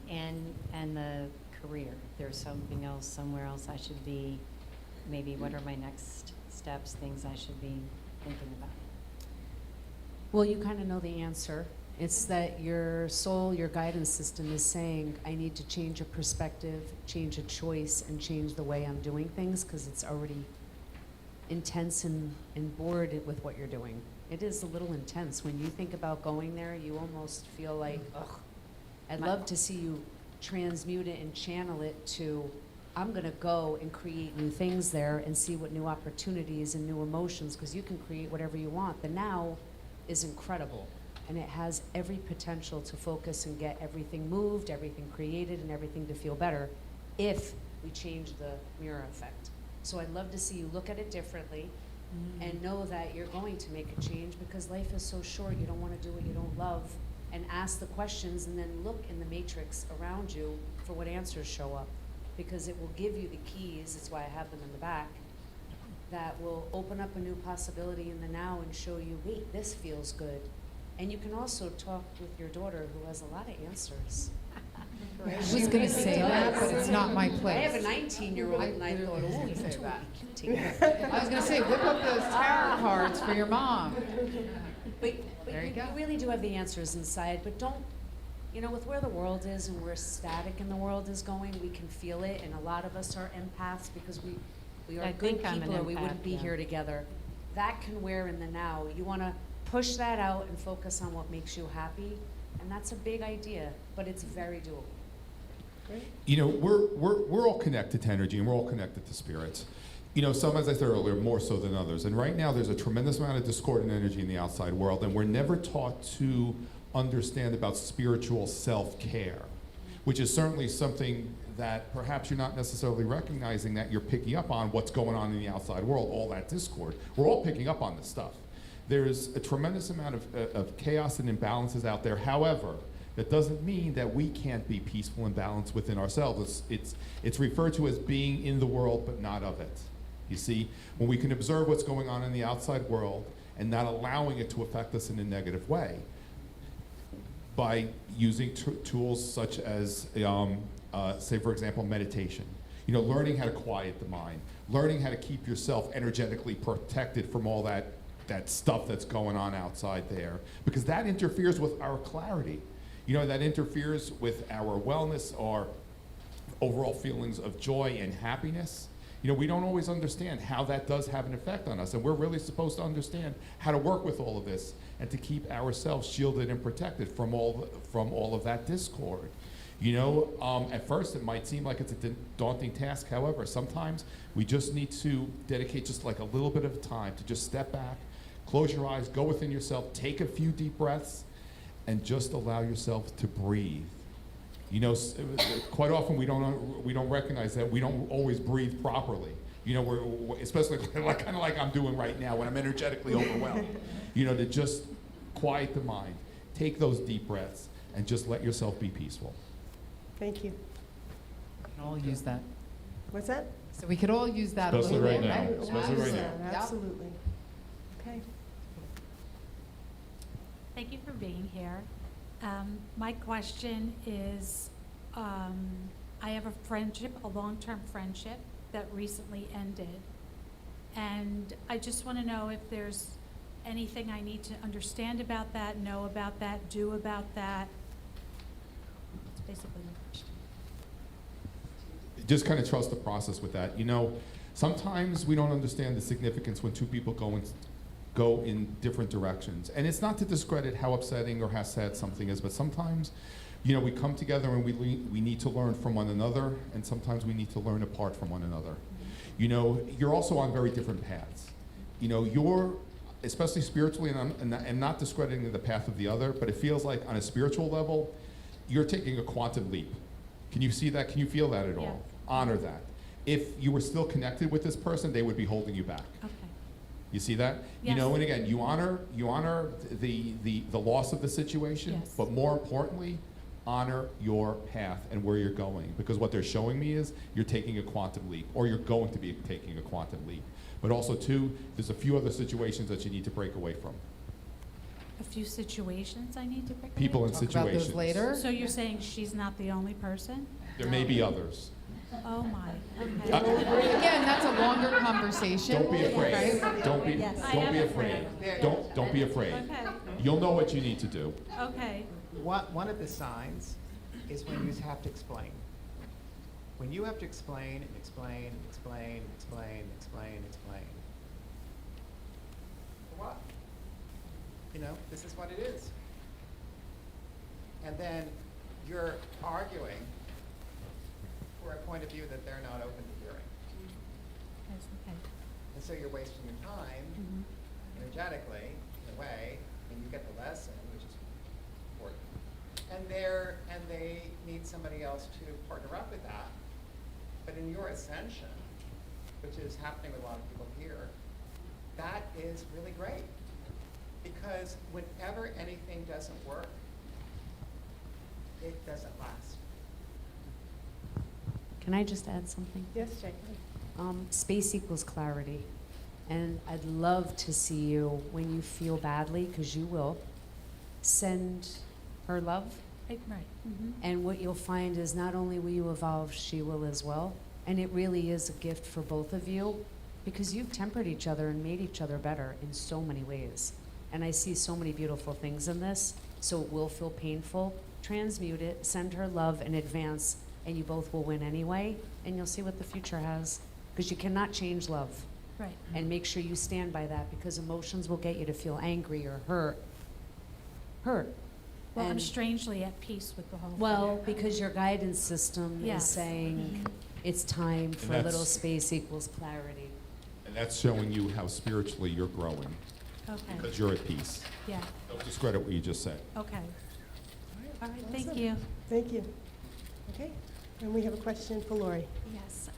and the career. If there's something else, somewhere else I should be, maybe what are my next steps, things I should be thinking about?
Well, you kind of know the answer. It's that your soul, your guidance system is saying, I need to change a perspective, change a choice, and change the way I'm doing things, because it's already intense and bored with what you're doing. It is a little intense. When you think about going there, you almost feel like, ugh, I'd love to see you transmute it and channel it to, I'm going to go and create new things there and see what new opportunities and new emotions, because you can create whatever you want. The now is incredible, and it has every potential to focus and get everything moved, everything created, and everything to feel better if we change the mirror effect. So I'd love to see you look at it differently and know that you're going to make a change, because life is so short. You don't want to do what you don't love, and ask the questions and then look in the matrix around you for what answers show up, because it will give you the keys. That's why I have them in the back. That will open up a new possibility in the now and show you, wait, this feels good. And you can also talk with your daughter, who has a lot of answers.
I was going to say that, but it's not my place.
I have a 19-year-old, and I thought, oh, you
say that.
I
was going to say, whip up those tarot cards for your mom.
But
There you go.
really do have the answers inside, but don't, you know, with where the world is and where static in the world is going, we can feel it, and a lot of us are empaths because we are
I
good
think I'm an
people, or we
empath,
wouldn't be
yeah.
here together. That can wear in the now. You want to push that out and focus on what makes you happy, and that's a big idea, but it's very doable.
You know, we're all connected to energy, and we're all connected to spirits. You know, some, as I said earlier, more so than others. And right now, there's a tremendous amount of discordant energy in the outside world, and we're never taught to understand about spiritual self-care, which is certainly something that perhaps you're not necessarily recognizing that you're picking up on what's going on in the outside world, all that discord. We're all picking up on this stuff. There's a tremendous amount of chaos and imbalances out there. However, that doesn't mean that we can't be peaceful and balanced within ourselves. It's referred to as being in the world but not of it. You see, when we can observe what's going on in the outside world and not allowing it to affect us in a negative way, by using tools such as, say for example, meditation. You know, learning how to quiet the mind, learning how to keep yourself energetically protected from all that stuff that's going on outside there, because that interferes with our clarity. You know, that interferes with our wellness, our overall feelings of joy and happiness. You know, we don't always understand how that does have an effect on us, and we're really supposed to understand how to work with all of this and to keep ourselves shielded and protected from all of that discord. You know, at first it might seem like it's a daunting task. However, sometimes we just need to dedicate just like a little bit of time to just step back, close your eyes, go within yourself, take a few deep breaths, and just allow yourself to breathe. You know, quite often we don't recognize that we don't always breathe properly. You know, we're especially like kind of like I'm doing right now when I'm energetically overwhelmed. You know, to just quiet the mind, take those deep breaths, and just let yourself be peaceful.
Thank you.
We can all use that.
What's that?
So we could all use that
Especially
a little
right
bit,
now.
right?
Especially right now.
Yep.
Absolutely. Okay.
Thank you for being here. My question is, I have a friendship, a long-term friendship that recently ended. And I just want to know if there's anything I need to understand about that, know about that, do about that. basically my question.
Just kind of trust the process with that. You know, sometimes we don't understand the significance when two people go in different directions. And it's not to discredit how upsetting or how sad something is, but sometimes, you know, we come together and we need to learn from one another, and sometimes we need to learn apart from one another. You know, you're also on very different paths. You know, you're, especially spiritually, and I'm not discrediting the path of the other, but it feels like on a spiritual level, you're taking a quantum leap. Can you see that? Can you feel that at all?
Yeah.
Honor that. If you were still connected with this person, they would be holding you back.
Okay.
You see that? You
Yes.
know, and again, you honor the loss of the situation,
Yes.
but more importantly, honor your path and where you're going. Because what they're showing me is you're taking a quantum leap, or you're going to be taking a quantum leap. But also, too, there's a few other situations that you need to break away from.
A few situations I need to break
People
away?
and
Talk about those
situations.
later.
So you're saying she's not the only person?
There may be others.
Oh, my. Okay.
Again, that's a longer conversation.
Don't be afraid.
right?
Don't be.
Yes. I
Don't
am
be afraid. Don't be afraid.
Okay.
You'll know what you need to do.
Okay.
One of the signs is when you have to explain. When you have to explain and explain and explain and explain and explain and explain. For what? You know, this is what it is. And then you're arguing for a point of view that they're not open to hearing.
Yes, okay.
And so you're wasting your time
Mhm.
energetically, in a way, and you get the lesson, which is important. And they need somebody else to partner up with that. But in your ascension, which is happening with a lot of people here, that is really great. Because whenever anything doesn't work, it doesn't last.
Can I just add something?
Yes, Jay.
Space equals clarity. And I'd love to see you, when you feel badly, because you will, send her love.
Right. Mhm.
And what you'll find is not only will you evolve, she will as well. And it really is a gift for both of you, because you've tempered each other and made each other better in so many ways. And I see so many beautiful things in this, so it will feel painful. Transmute it, send her love in advance, and you both will win anyway, and you'll see what the future has. Because you cannot change love.
Right.
And make sure you stand by that, because emotions will get you to feel angry or hurt.
Well, I'm
And-
strangely at peace with the whole thing.
Well, because your guidance system is
Yes.
saying it's time for
that's-
little space equals clarity.
And that's showing you how spiritually you're growing.
Okay.
Because you're at peace.
Yeah.
Don't discredit what you just said.
Okay. All right, thank
Awesome.
you.
Thank you. Okay, and we have a question for Lori.
Yes.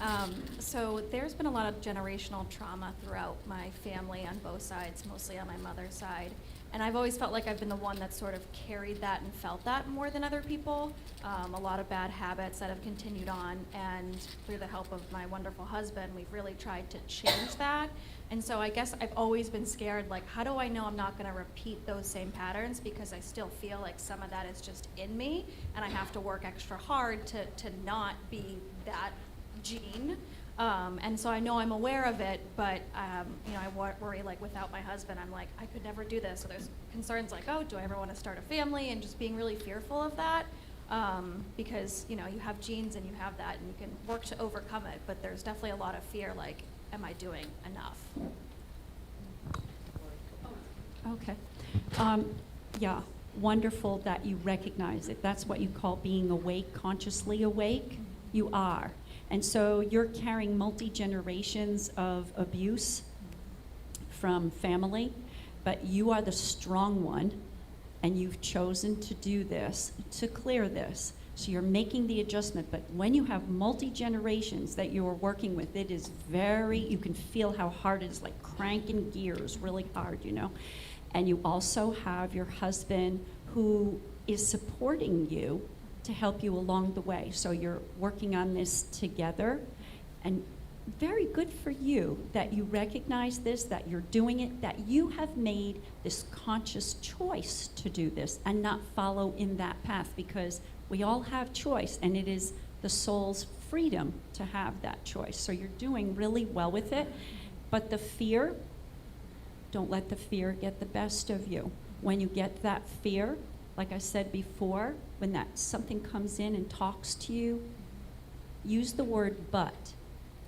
So there's been a lot of generational trauma throughout my family on both sides, mostly on my mother's side. And I've always felt like I've been the one that sort of carried that and felt that more than other people. A lot of bad habits that have continued on. And through the help of my wonderful husband, we've really tried to change that. And so I guess I've always been scared, like, how do I know I'm not going to repeat those same patterns? Because I still feel like some of that is just in me, and I have to work extra hard to not be that gene. And so I know I'm aware of it, but you know, I worry, like, without my husband, I'm like, I could never do this. So there's concerns like, oh, do I ever want to start a family? And just being really fearful of that. Because, you know, you have genes and you have that, and you can work to overcome it. But there's definitely a lot of fear, like, am I doing enough?
Okay. Yeah, wonderful that you recognize it. That's what you call being awake, consciously awake. You are. And so you're carrying multi-generations of abuse from family, but you are the strong one, and you've chosen to do this, to clear this. So you're making the adjustment, but when you have multi-generations that you are working with, it is very, you can feel how hard it is, like cranking gears really hard, you know. And you also have your husband who is supporting you to help you along the way. So you're working on this together, and very good for you that you recognize this, that you're doing it, that you have made this conscious choice to do this and not follow in that path, because we all have choice, and it is the soul's freedom to have that choice. So you're doing really well with it, but the fear, don't let the fear get the best of you. When you get that fear, like I said before, when that something comes in and talks to you, use the word but,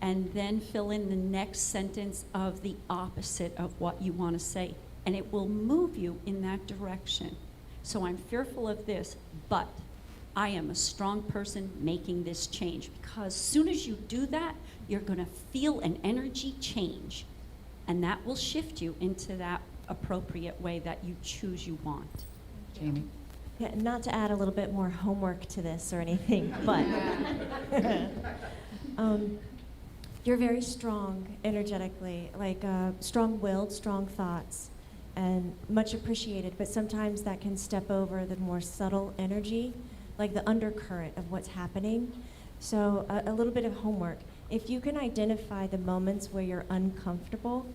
and then fill in the next sentence of the opposite of what you want to say, and it will move you in that direction. So I'm fearful of this, but I am a strong person making this change, because as soon as you do that, you're going to feel an energy change, and that will shift you into that appropriate way that you choose you want.
Jamie?
Yeah, not to add a little bit more homework to this or anything, but you're very strong energetically, like strong-willed, strong thoughts, and much appreciated. But sometimes that can step over the more subtle energy, like the undercurrent of what's happening. So a little bit of homework. If you can identify the moments where you're uncomfortable,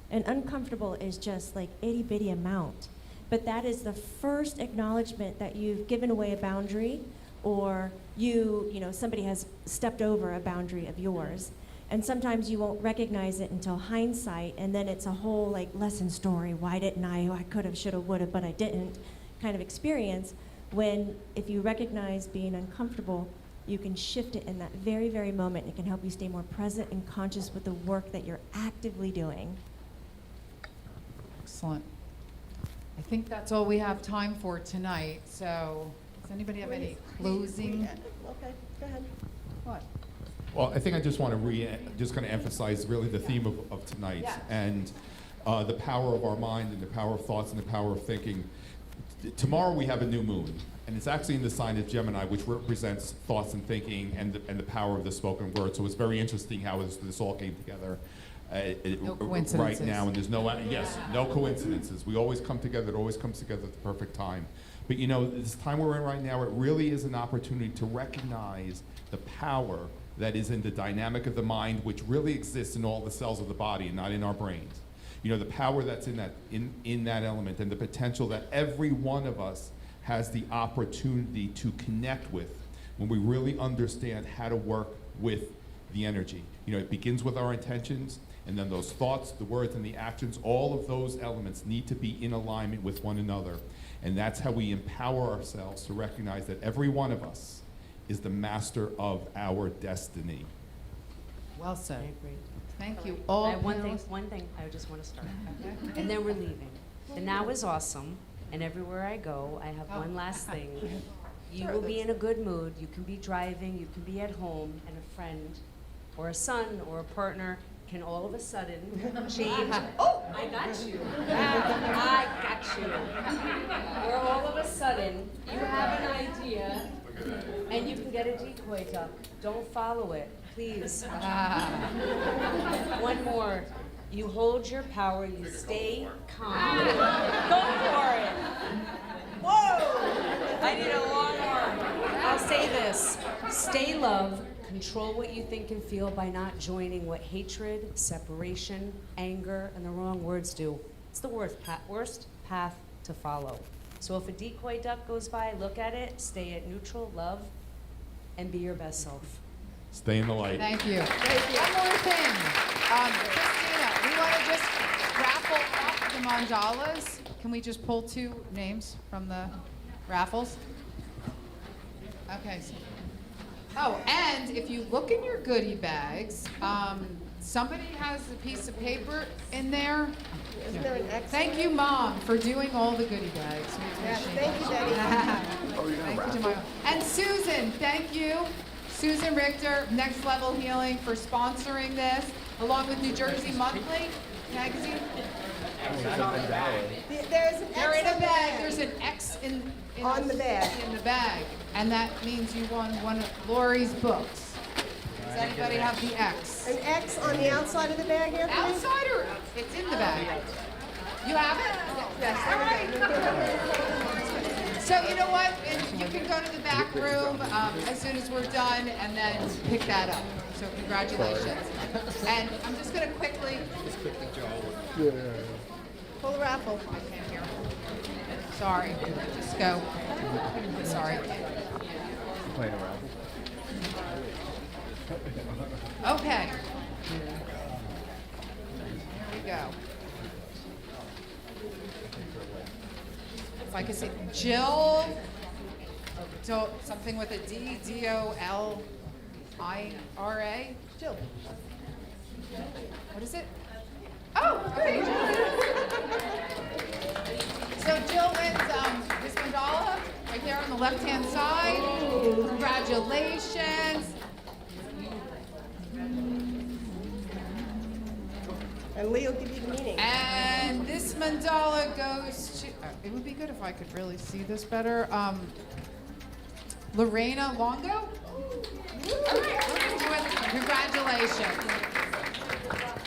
and uncomfortable is just like itty-bitty amount, but that is the first acknowledgement that you've given away a boundary, or you know, somebody has stepped over a boundary of yours. And sometimes you won't recognize it until hindsight, and then it's a whole like lesson story. Why didn't I? I could have, should have, would have, but I didn't kind of experience. When if you recognize being uncomfortable, you can shift it in that very, very moment. It can help you stay more present and conscious with the work that you're actively doing.
Excellent. I think that's all we have time for tonight. So, does anybody have any closing?
Okay, go ahead.
What?
Well, I think I just want to just going to emphasize really the theme of tonight,
Yes.
and the power of our mind and the power of thoughts and the power of thinking. Tomorrow we have a new moon, and it's actually in the sign of Gemini, which represents thoughts and thinking and the power of the spoken word. So it's very interesting how this all came together
No
right
coincidences.
now, and there's no coincidences. We always come together. It always comes together at the perfect time. But you know, this time we're in right now, it really is an opportunity to recognize the power that is in the dynamic of the mind, which really exists in all the cells of the body and not in our brains. You know, the power that's in that element, and the potential that every one of us has the opportunity to connect with when we really understand how to work with the energy. You know, it begins with our intentions, and then those thoughts, the words, and the actions, all of those elements need to be in alignment with one another. And that's how we empower ourselves to recognize that every one of us is the master of our destiny.
Well said.
I agree.
Thank you
I
all.
have one thing I just want to start. And then we're leaving. The now is awesome, and everywhere I go, I have one last thing. You will be in a good mood. You can be driving, you can be at home, and a friend or a son or a partner can all of a sudden change. Oh, I got you. I got you. Where all of a sudden you have an idea and you can get a decoy duck. Don't follow it, please. One more. You hold your power, you stay calm. Go for it. Whoa! I need a long arm. I'll say this. Stay love. Control what you think and feel by not joining what hatred, separation, anger, and the wrong words do. It's the worst path to follow. So if a decoy duck goes by, look at it, stay at neutral, love, and be your best self.
Stay in the light.
Thank you. One more thing. Christina, we want to just raffle off the mandalas. Can we just pull 2 names from the raffles? Okay. Oh, and if you look in your goodie bags, somebody has a piece of paper in there.
Isn't there an X?
Thank you, Mom, for doing all the goodie bags. We
Yes,
appreciate
thank you,
it.
Daddy.
Thank you, Jemima. And Susan, thank you. Susan Richter, Next Level Healing, for sponsoring this, along with New Jersey Monthly magazine.
There's an X
They're in
on
a
the
bag. There's an X
On the bag.
In the bag, and that means you won one of Lori's books. Does anybody have the X?
An X on the outside of the bag, Anthony?
Outside or it's in the bag? You have it?
Yes.
All right. So you know what? You can go to the back room as soon as we're done, and then pick that up. So congratulations. And I'm just going to quickly.
Pull the raffle.
I can't hear. Sorry. Just go. Sorry.
Playing a raffle.
Okay. Here we go. if I could say Jill, something with a D, D-O-L-I-R-A. Jill. What is it? Oh, okay. So Jill wins this mandala right there on the left-hand side. Congratulations.
And Lee will give you the meaning.
And this mandala goes to, it would be good if I could really see this better. Lorena Longo? All right, we're gonna do it. Congratulations.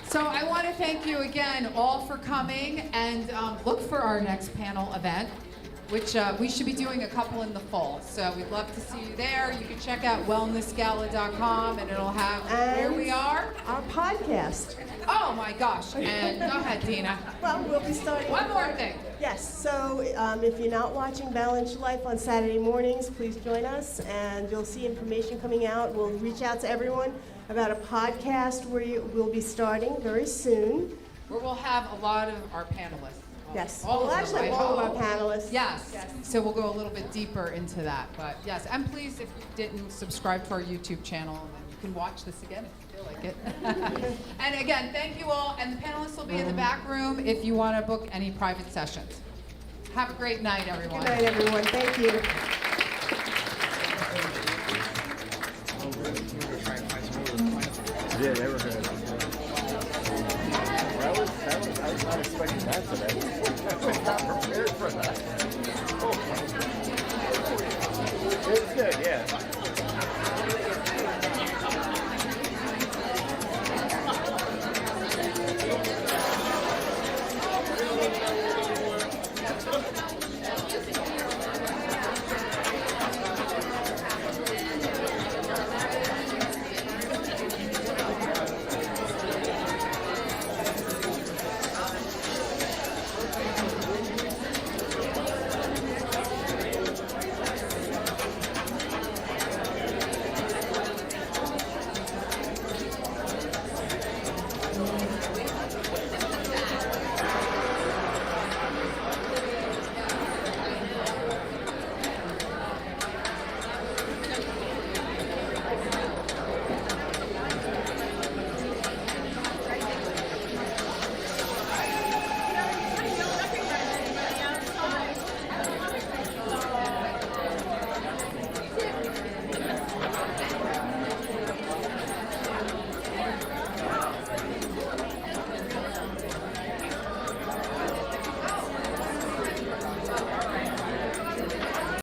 So I want to thank you again all for coming, and look for our next panel event, which we should be doing a couple in the fall. So we'd love to see you there. You can check out wellnessgala.com, and it'll have where we are.
Our podcast.
Oh my gosh. And go ahead, Dina.
Well, we'll be starting.
One more thing.
Yes, so if you're not watching Balanced Life on Saturday mornings, please join us, and you'll see information coming out. We'll reach out to everyone about a podcast where we'll be starting very soon.
Where we'll have a lot of our panelists.
Yes,
All
well,
of them,
actually,
I
all of our
hope.
panelists.
Yes. So we'll go a little bit deeper into that. But yes, and please, if you didn't subscribe to our YouTube channel, then you can watch this again if you feel like it. And again, thank you all. And the panelists will be in the back room if you want to book any private sessions. Have a great night, everyone.
Good night, everyone. Thank you.
Yeah, never heard of it. I was not expecting that today. I was not prepared for that. Oh. It's good, yeah.